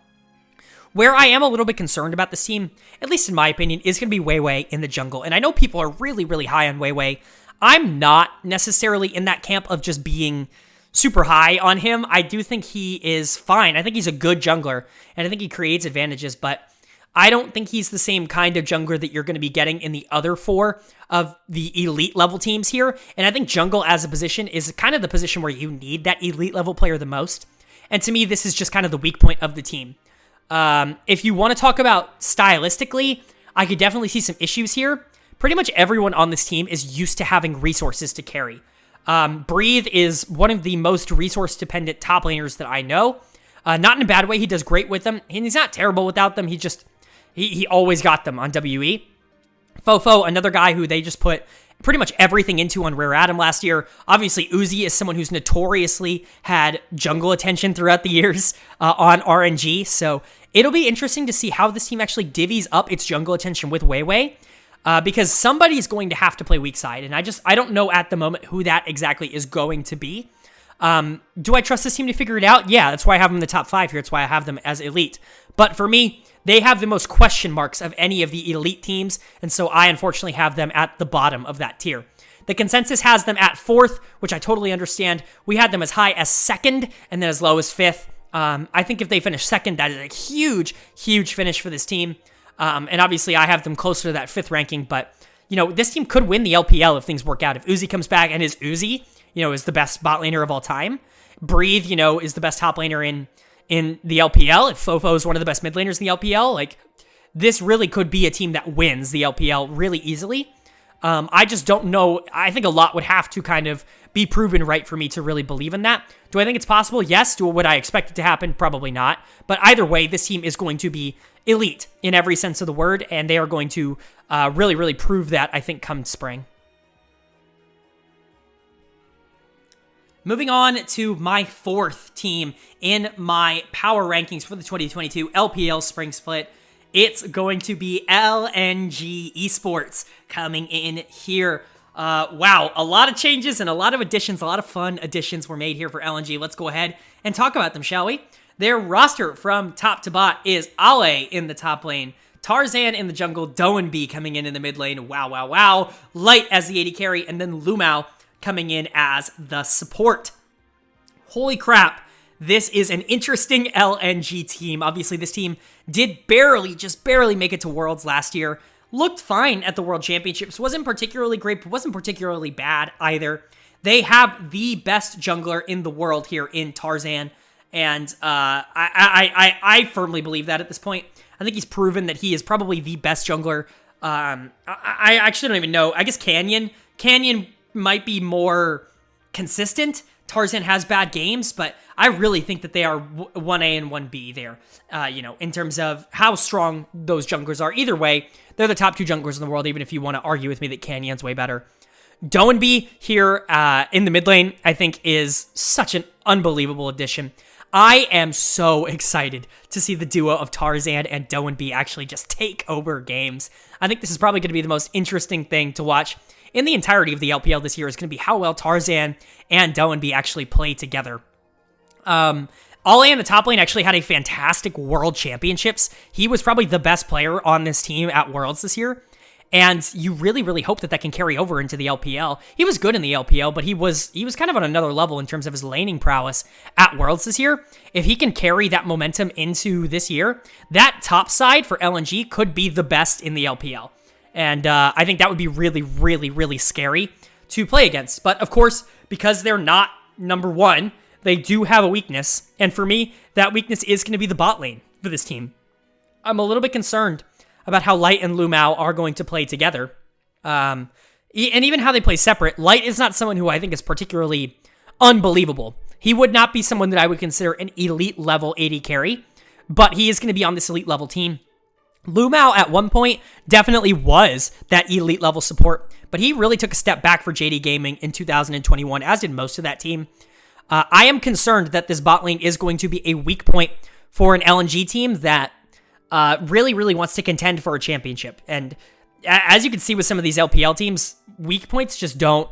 Where I am a little bit concerned about this team, at least in my opinion, is going to be Weiwei in the jungle. And I know people are really, really high on Weiwei. I'm not necessarily in that camp of just being super high on him. I do think he is fine. I think he's a good jungler, and I think he creates advantages, but I don't think he's the same kind of jungler that you're going to be getting in the other 4 of the elite level teams here. And I think jungle as a position is kind of the position where you need that elite level player the most. And to me, this is just kind of the weak point of the team. If you want to talk about stylistically, I could definitely see some issues here. Pretty much everyone on this team is used to having resources to carry. Breathe is one of the most resource-dependent top laners that I know. Not in a bad way. He does great with them. And he's not terrible without them. He always got them on WE. Fofo, another guy who they just put pretty much everything into on Rare Atom last year. Obviously, Uzi is someone who's notoriously had jungle attention throughout the years on RNG. So it'll be interesting to see how this team actually divvies up its jungle attention with Weiwei. Because somebody's going to have to play weak side. And I don't know at the moment who that exactly is going to be. Do I trust this team to figure it out? Yeah, that's why I have them in the top 5 here. That's why I have them as elite. But for me, they have the most question marks of any of the elite teams, and so I unfortunately have them at the bottom of that tier. The consensus has them at 4th, which I totally understand. We had them as high as 2nd, and then as low as 5th. I think if they finish 2nd, that is a huge, huge finish for this team. And obviously, I have them closer to that 5th ranking, but, this team could win the LPL if things work out. If Uzi comes back and is Uzi, is the best bot laner of all time. Breathe, is the best top laner in the LPL. If Fofo is one of the best mid laners in the LPL, this really could be a team that wins the LPL really easily. I just don't know. I think a lot would have to kind of be proven right for me to really believe in that. Do I think it's possible? Yes. Would I expect it to happen? Probably not. But either way, this team is going to be elite in every sense of the word, and they are going to really, really prove that, I think, come spring. Moving on to my 4th team in my power rankings for the 2022 LPL Spring Split. It's going to be LNG Esports coming in here. Wow, a lot of changes and a lot of additions, a lot of fun additions were made here for LNG. Let's go ahead and talk about them, shall we? Their roster from top to bot is Ale in the top lane, Tarzan in the jungle, Doenby coming in the mid lane, wow, Light as the AD carry, and then Lumao coming in as the support. Holy crap, this is an interesting LNG team. Obviously, this team did just barely make it to Worlds last year. Looked fine at the World Championships. Wasn't particularly great, but wasn't particularly bad either. They have the best jungler in the world here in Tarzan, and I firmly believe that at this point. I think he's proven that he is probably the best jungler. I actually don't even know. I guess Canyon might be more consistent. Tarzan has bad games, but I really think that they are 1A and 1B there, in terms of how strong those junglers are. Either way, they're the top 2 junglers in the world, even if you want to argue with me that Canyon's way better. Doenby here in the mid lane, I think, is such an unbelievable addition. I am so excited to see the duo of Tarzan and Doenby actually just take over games. I think this is probably going to be the most interesting thing to watch in the entirety of the LPL this year, is going to be how well Tarzan and Doenby actually play together. Ale in the top lane actually had a fantastic World Championships. He was probably the best player on this team at Worlds this year. And you really, really hope that that can carry over into the LPL. He was good in the LPL, but he was kind of on another level in terms of his laning prowess at Worlds this year. If he can carry that momentum into this year, that top side for LNG could be the best in the LPL. And I think that would be really, really, really scary to play against. But of course, because they're not number one, they do have a weakness. And for me, that weakness is going to be the bot lane for this team. I'm a little bit concerned about how Light and Lumao are going to play together. And even how they play separate. Light is not someone who I think is particularly unbelievable. He would not be someone that I would consider an elite level AD carry, but he is going to be on this elite level team. Lumao at one point definitely was that elite level support, but he really took a step back for LGD Gaming in 2021, as did most of that team. I am concerned that this bot lane is going to be a weak point for an LNG team that really, really wants to contend for a championship. And as you can see with some of these LPL teams, weak points just don't...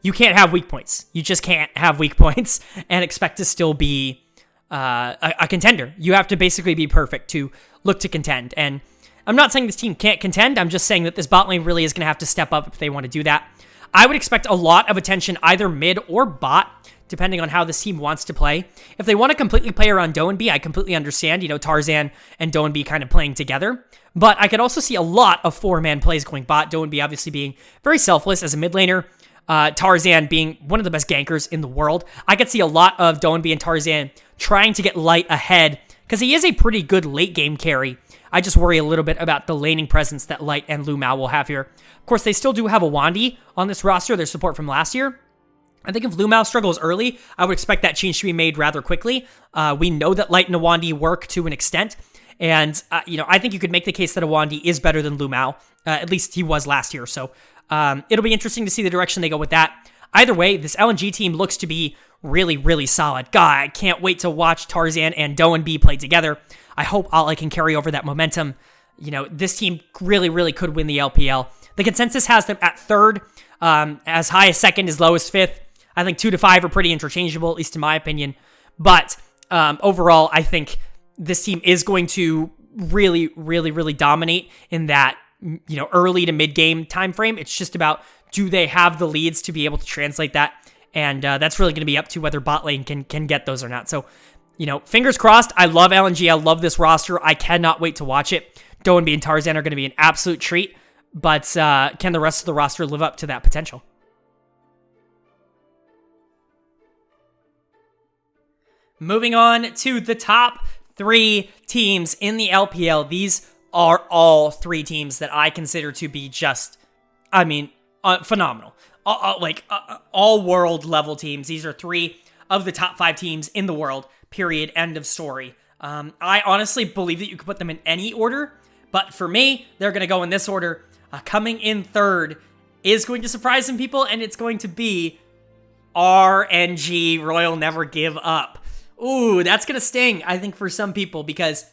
You can't have weak points. You just can't have weak points and expect to still be a contender. You have to basically be perfect to look to contend. And I'm not saying this team can't contend. I'm just saying that this bot lane really is going to have to step up if they want to do that. I would expect a lot of attention either mid or bot, depending on how this team wants to play. If they want to completely play around Doenby, I completely understand, Tarzan and Doenby kind of playing together. But I could also see a lot of four-man plays going bot, Doenby obviously being very selfless as a mid laner, Tarzan being one of the best gankers in the world. I could see a lot of Doenby and Tarzan trying to get Light ahead, because he is a pretty good late-game carry. I just worry a little bit about the laning presence that Light and Lumao will have here. Of course, they still do have a Wandy on this roster, their support from last year. I think if Lumao struggles early, I would expect that change to be made rather quickly. We know that Light and Wandy work to an extent, and I think you could make the case that Wandy is better than Lumao. At least he was last year, so it'll be interesting to see the direction they go with that. Either way, this LNG team looks to be really, really solid. God, I can't wait to watch Tarzan and Doenby play together. I hope Allah can carry over that momentum. This team really, really could win the LPL. The consensus has them at third, as high as second, as low as fifth. I think 2 to 5 are pretty interchangeable, at least in my opinion. But overall, I think this team is going to really, really, really dominate in that early to mid game time frame. It's just about, do they have the leads to be able to translate that? And that's really going to be up to whether bot lane can get those or not. So, fingers crossed. I love LNG. I love this roster. I cannot wait to watch it. Doenby and Tarzan are going to be an absolute treat. But can the rest of the roster live up to that potential? Moving on to the top 3 teams in the LPL. These are all 3 teams that I consider to be just, phenomenal. All world level teams. These are 3 of the top 5 teams in the world, period, end of story. I honestly believe that you could put them in any order, but for me, they're going to go in this order. Coming in third is going to surprise some people, and it's going to be RNG, Royal Never Give Up. Ooh, that's going to sting, I think, for some people, because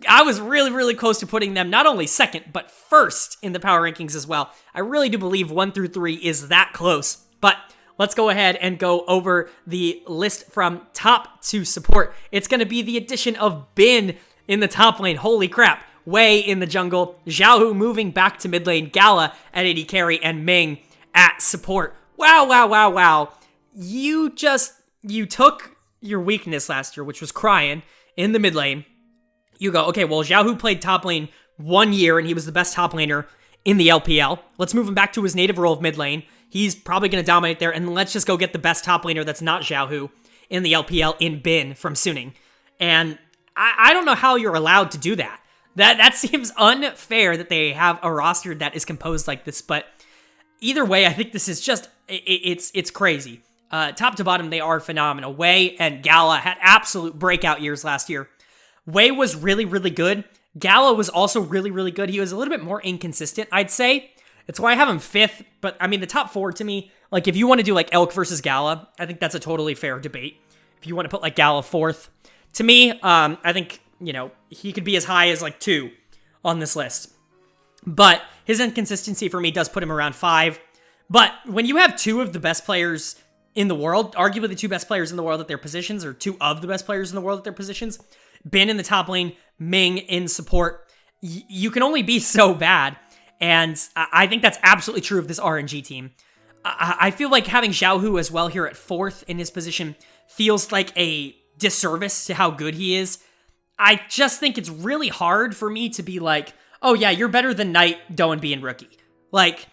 I was really, really close to putting them not only second, but first in the power rankings as well. I really do believe 1 through 3 is that close. But let's go ahead and go over the list from top to support. It's going to be the addition of Bin in the top lane. Holy crap. Wei in the jungle. Xiaohu moving back to mid lane. Gala at AD carry, and Ming at support. Wow, wow, wow, wow. You took your weakness last year, which was Cryan in the mid lane. You go, okay, well, Xiaohu played top lane 1 year, and he was the best top laner in the LPL. Let's move him back to his native role of mid lane. He's probably going to dominate there, and let's just go get the best top laner that's not Xiaohu in the LPL in Bin from Suning. And I don't know how you're allowed to do that. That seems unfair that they have a roster that is composed like this, but either way, I think this is just, it's crazy. Top to bottom, they are phenomenal. Wei and Gala had absolute breakout years last year. Wei was really, really good. Gala was also really, really good. He was a little bit more inconsistent, I'd say. It's why I have him 5th, but the top 4 to me, if you want to do Elk versus Gala, I think that's a totally fair debate. If you want to put Gala 4th, to me, I think, he could be as high as 2 on this list. But his inconsistency for me does put him around 5. But when you have 2 of the best players in the world, arguably the 2 best players in the world at their positions, or 2 of the best players in the world at their positions, Bin in the top lane, Ming in support, you can only be so bad. And I think that's absolutely true of this RNG team. I feel like having Xiaohu as well here at 4th in his position feels like a disservice to how good he is. I just think it's really hard for me to be like, oh yeah, you're better than Knight, Doanby, and Rookie. Like,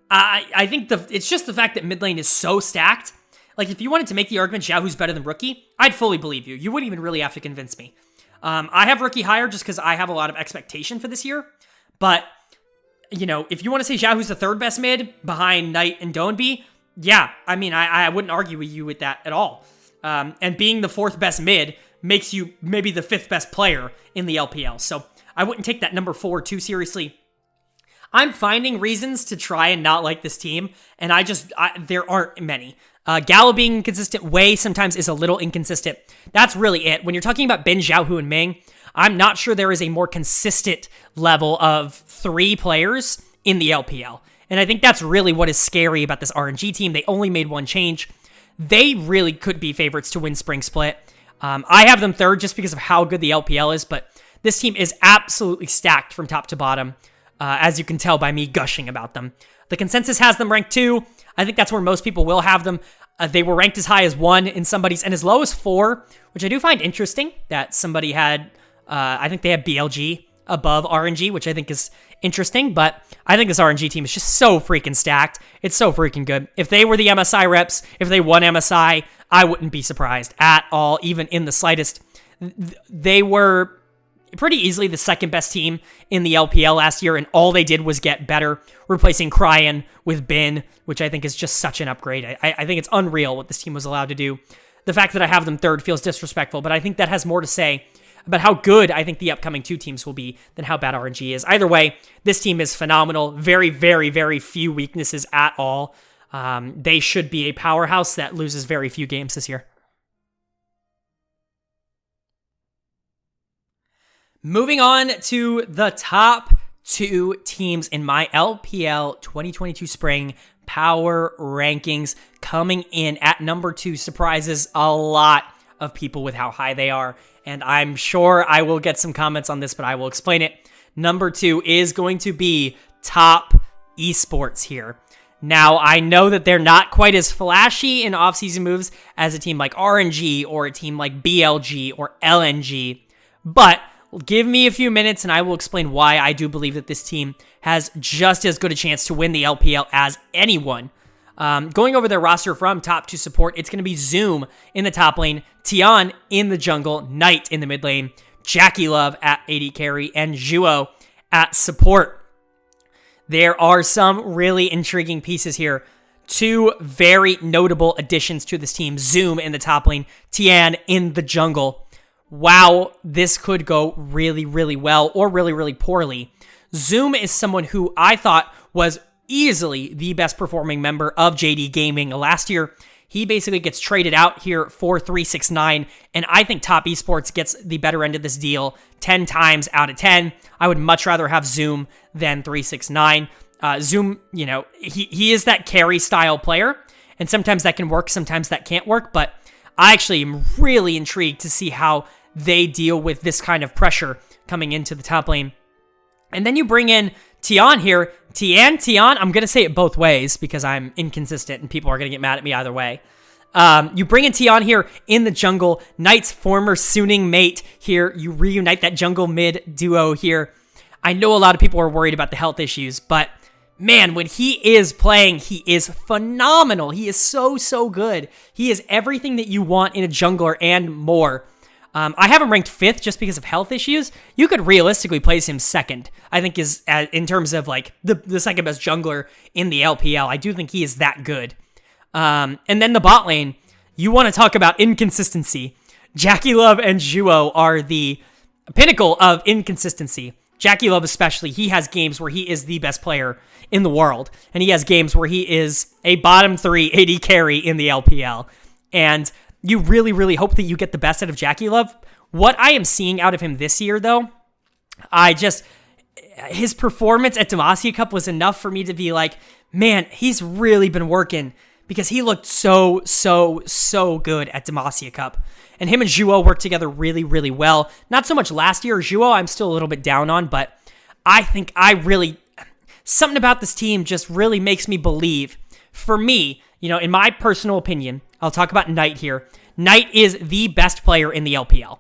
I think it's just the fact that mid lane is so stacked. Like, if you wanted to make the argument Xiaohu's better than Rookie, I'd fully believe you. You wouldn't even really have to convince me. I have Rookie higher just because I have a lot of expectation for this year. But, you know, if you want to say Xiaohu's the 3rd best mid behind Knight and Doanby, yeah, I mean, I wouldn't argue with you with that at all. And being the 4th best mid makes you maybe the 5th best player in the LPL. So I wouldn't take that number 4 too seriously. I'm finding reasons to try and not like this team, and there aren't many. Gallo being inconsistent, Wei sometimes is a little inconsistent. That's really it. When you're talking about Ben, Xiaohu, and Ming, I'm not sure there is a more consistent level of 3 players in the LPL. And I think that's really what is scary about this RNG team. They only made 1 change. They really could be favorites to win Spring Split. I have them 3rd just because of how good the LPL is, but this team is absolutely stacked from top to bottom. As you can tell by me gushing about them. The consensus has them ranked 2. I think that's where most people will have them. They were ranked as high as 1 in somebody's and as low as 4, which I do find interesting that somebody had, I think they had BLG above RNG, which I think is interesting, but I think this RNG team is just so freaking stacked. It's so freaking good. If they were the MSI reps, if they won MSI, I wouldn't be surprised at all, even in the slightest. They were pretty easily the 2nd best team in the LPL last year, and all they did was get better, replacing Cryan with Bin, which I think is just such an upgrade. I think it's unreal what this team was allowed to do. The fact that I have them 3rd feels disrespectful, but I think that has more to say about how good I think the upcoming 2 teams will be than how bad RNG is. Either way, this team is phenomenal. Very, very, very few weaknesses at all. They should be a powerhouse that loses very few games this year. Moving on to the top 2 teams in my LPL 2022 Spring Power Rankings. Coming in at number 2 surprises a lot of people with how high they are, and I'm sure I will get some comments on this, but I will explain it. Number 2 is going to be Top Esports here. Now, I know that they're not quite as flashy in offseason moves as a team like RNG or a team like BLG or LNG, but give me a few minutes and I will explain why I do believe that this team has just as good a chance to win the LPL as anyone. Going over their roster from top to support, it's going to be Zoom in the top lane, Tian in the jungle, Knight in the mid lane, Jackie Love at AD carry, and Zhuo at support. There are some really intriguing pieces here. 2 very notable additions to this team, Zoom in the top lane, Tian in the jungle. Wow, this could go really, really well or really, really poorly. Zoom is someone who I thought was easily the best performing member of LGD Gaming last year. He basically gets traded out here for 369, and I think Top Esports gets the better end of this deal 10 times out of 10. I would much rather have Zoom than 369. Zoom, you know, he is that carry style player, and sometimes that can work, sometimes that can't work, but I actually am really intrigued to see how they deal with this kind of pressure coming into the top lane. And then you bring in Tian here. Tian, I'm going to say it both ways because I'm inconsistent and people are going to get mad at me either way. You bring in Tian here in the jungle, Knight's former Suning mate here. You reunite that jungle mid duo here. I know a lot of people are worried about the health issues, but man, when he is playing, he is phenomenal. He is so, so good. He is everything that you want in a jungler and more. I have him ranked 5th just because of health issues. You could realistically place him 2nd, I think, is in terms of like the second best jungler in the LPL. I do think he is that good. And then the bot lane, you want to talk about inconsistency. Jackie Love and Zhuo are the pinnacle of inconsistency. Jackie Love especially, he has games where he is the best player in the world, and he has games where he is a bottom 3 AD carry in the LPL. And you really, really hope that you get the best out of Jackie Love. What I am seeing out of him this year, though, his performance at Demacia Cup was enough for me to be like, man, he's really been working, because he looked so, so, so good at Demacia Cup. And him and Zhuo worked together really, really well. Not so much last year. Zhuo, I'm still a little bit down on, but I think something about this team just really makes me believe. For me, in my personal opinion, I'll talk about Knight here. Knight is the best player in the LPL.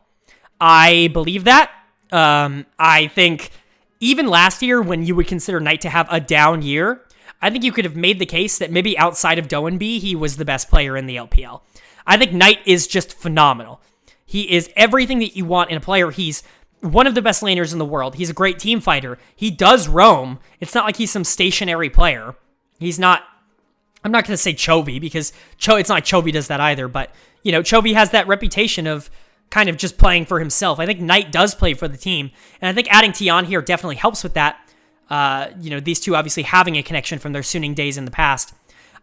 I believe that. I think even last year, when you would consider Knight to have a down year, I think you could have made the case that maybe outside of Doenby, he was the best player in the LPL. I think Knight is just phenomenal. He is everything that you want in a player. He's one of the best laners in the world. He's a great team fighter. He does roam. It's not like he's some stationary player. He's not, I'm not going to say Chovy, because it's not like Chovy does that either, but, Chovy has that reputation of kind of just playing for himself. I think Knight does play for the team, and I think adding Tion here definitely helps with that. These two obviously having a connection from their Suning days in the past.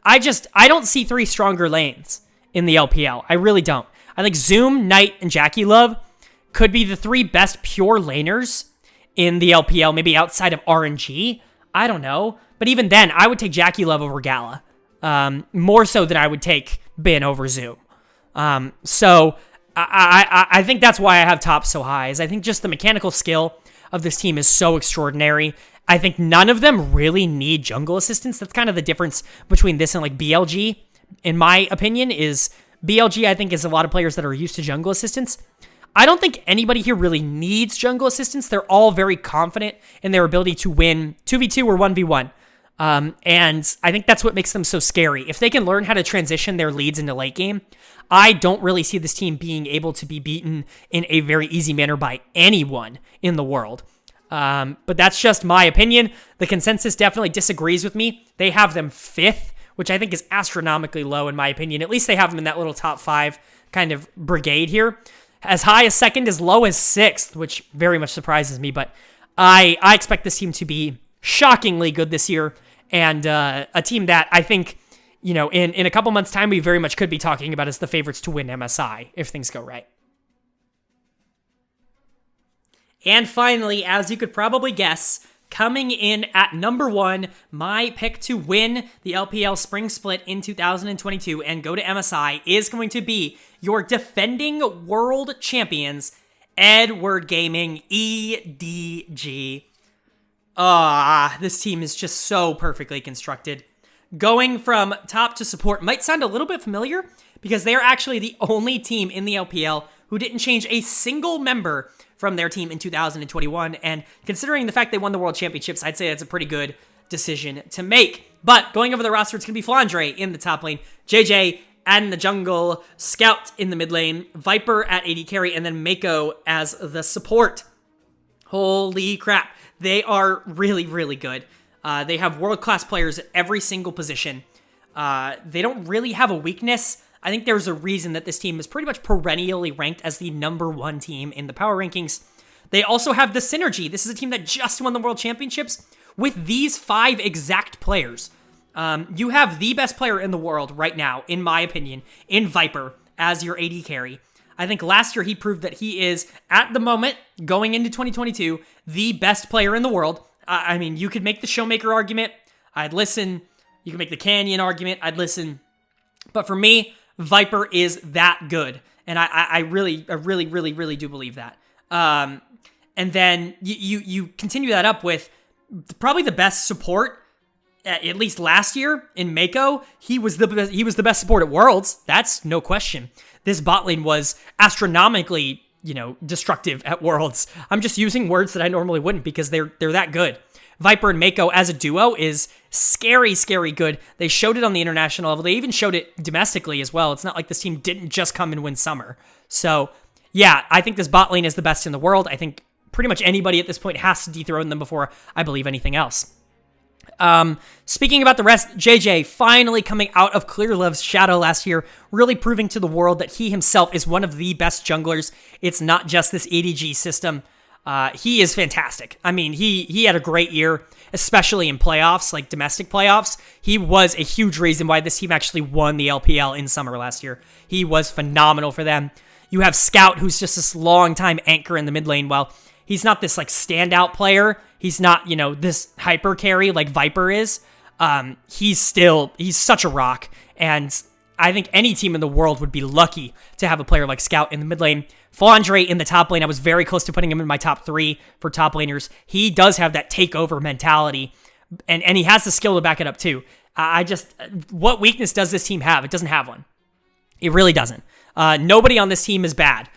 I don't see three stronger lanes in the LPL. I really don't. I think Zoom, Knight, and Jackie Love could be the three best pure laners in the LPL, maybe outside of RNG. I don't know. But even then, I would take Jackie Love over Gala. More so than I would take Bin over Zoom. So I think that's why I have top so high, is I think just the mechanical skill of this team is so extraordinary. I think none of them really need jungle assistance. That's kind of the difference between this and like BLG, in my opinion, is BLG, I think, is a lot of players that are used to jungle assistance. I don't think anybody here really needs jungle assistance. They're all very confident in their ability to win 2v2 or 1v1. And I think that's what makes them so scary. If they can learn how to transition their leads into late game, I don't really see this team being able to be beaten in a very easy manner by anyone in the world. But that's just my opinion. The consensus definitely disagrees with me. They have them 5th, which I think is astronomically low in my opinion. At least they have them in that little top 5 kind of brigade here. As high as 2nd, as low as 6th, which very much surprises me. But I expect this team to be shockingly good this year, and a team that I think, in a couple months' time, we very much could be talking about as the favorites to win MSI if things go right. And finally, as you could probably guess, coming in at number 1, my pick to win the LPL Spring Split in 2022 and go to MSI is going to be your defending world champions, Edward Gaming, EDG. This team is just so perfectly constructed. Going from top to support might sound a little bit familiar because they are actually the only team in the LPL who didn't change a single member from their team in 2021. And considering the fact they won the World Championships, I'd say that's a pretty good decision to make. But going over the roster, it's going to be Flandre in the top lane, JJ in the jungle, Scout in the mid lane, Viper at AD carry, and then Mako as the support. Holy crap. They are really, really good. They have world-class players at every single position. They don't really have a weakness. I think there's a reason that this team is pretty much perennially ranked as the number 1 team in the power rankings. They also have the synergy. This is a team that just won the World Championships with these 5 exact players. You have the best player in the world right now, in my opinion, in Viper as your AD carry. I think last year he proved that he is, at the moment, going into 2022, the best player in the world. I mean, you could make the Showmaker argument. I'd listen. You can make the Canyon argument. I'd listen. But for me, Viper is that good. And I really do believe that. And then you continue that up with probably the best support, at least last year, in Mako. He was the best support at Worlds. That's no question. This bot lane was astronomically, destructive at Worlds. I'm just using words that I normally wouldn't because they're that good. Viper and Mako as a duo is scary, scary good. They showed it on the international level. They even showed it domestically as well. It's not like this team didn't just come and win summer. So, yeah, I think this bot lane is the best in the world. I think pretty much anybody at this point has to dethrone them before I believe anything else. Speaking about the rest, JJ finally coming out of Clear Love's shadow last year, really proving to the world that he himself is one of the best junglers. It's not just this EDG system. He is fantastic. I mean, he had a great year, especially in playoffs, like domestic playoffs. He was a huge reason why this team actually won the LPL in summer last year. He was phenomenal for them. You have Scout, who's just this long-time anchor in the mid lane. Well, he's not this like standout player. He's not, this hyper carry like Viper is. He's such a rock. And I think any team in the world would be lucky to have a player like Scout in the mid lane. Flandre in the top lane, I was very close to putting him in my top 3 for top laners. He does have that takeover mentality, and he has the skill to back it up too. What weakness does this team have? It doesn't have one. It really doesn't. Nobody on this team is bad.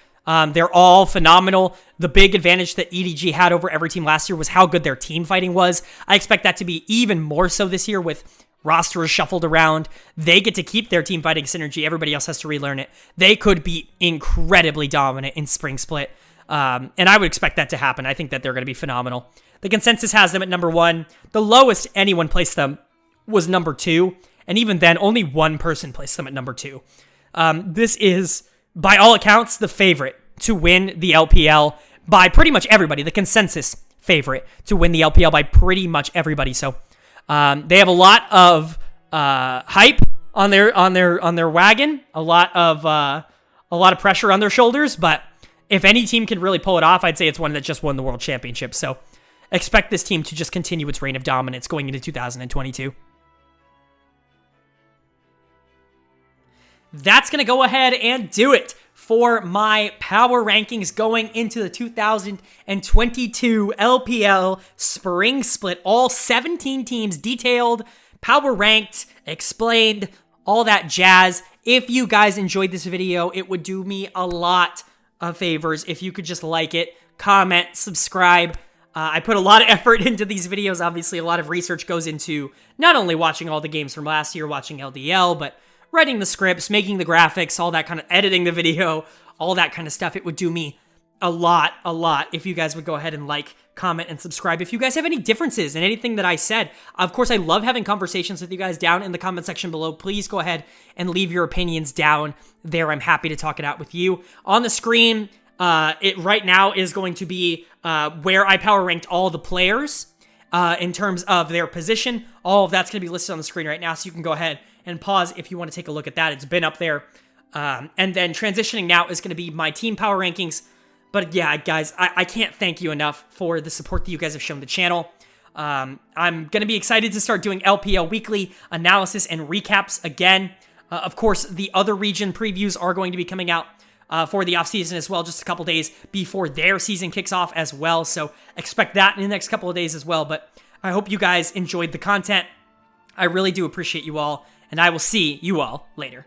They're all phenomenal. The big advantage that EDG had over every team last year was how good their team fighting was. I expect that to be even more so this year with rosters shuffled around. They get to keep their team fighting synergy. Everybody else has to relearn it. They could be incredibly dominant in Spring Split. And I would expect that to happen. I think that they're going to be phenomenal. The consensus has them at number 1. The lowest anyone placed them was number 2. And even then, only one person placed them at number 2. This is, by all accounts, the favorite to win the LPL by pretty much everybody. The consensus favorite to win the LPL by pretty much everybody. So they have a lot of hype on their wagon, a lot of pressure on their shoulders. But if any team can really pull it off, I'd say it's one that just won the World Championship. So expect this team to just continue its reign of dominance going into 2022. That's going to go ahead and do it for my power rankings going into the 2022 LPL Spring Split. All 17 teams detailed, power ranked, explained, all that jazz. If you guys enjoyed this video, it would do me a lot of favors if you could just like it, comment, subscribe. I put a lot of effort into these videos. Obviously, a lot of research goes into not only watching all the games from last year, watching LDL, but writing the scripts, making the graphics, all that kind of editing the video, all that kind of stuff. It would do me a lot if you guys would go ahead and like, comment, and subscribe. If you guys have any differences in anything that I said, of course, I love having conversations with you guys down in the comment section below. Please go ahead and leave your opinions down there. I'm happy to talk it out with you. On the screen, it right now is going to be where I power ranked all the players in terms of their position. All of that's going to be listed on the screen right now, so you can go ahead and pause if you want to take a look at that. It's been up there. And then transitioning now is going to be my team power rankings. But yeah, guys, I can't thank you enough for the support that you guys have shown the channel. I'm going to be excited to start doing LPL weekly analysis and recaps again. Of course, the other region previews are going to be coming out for the offseason as well, just a couple days before their season kicks off as well. So expect that in the next couple of days as well. But I hope you guys enjoyed the content. I really do appreciate you all, and I will see you all later.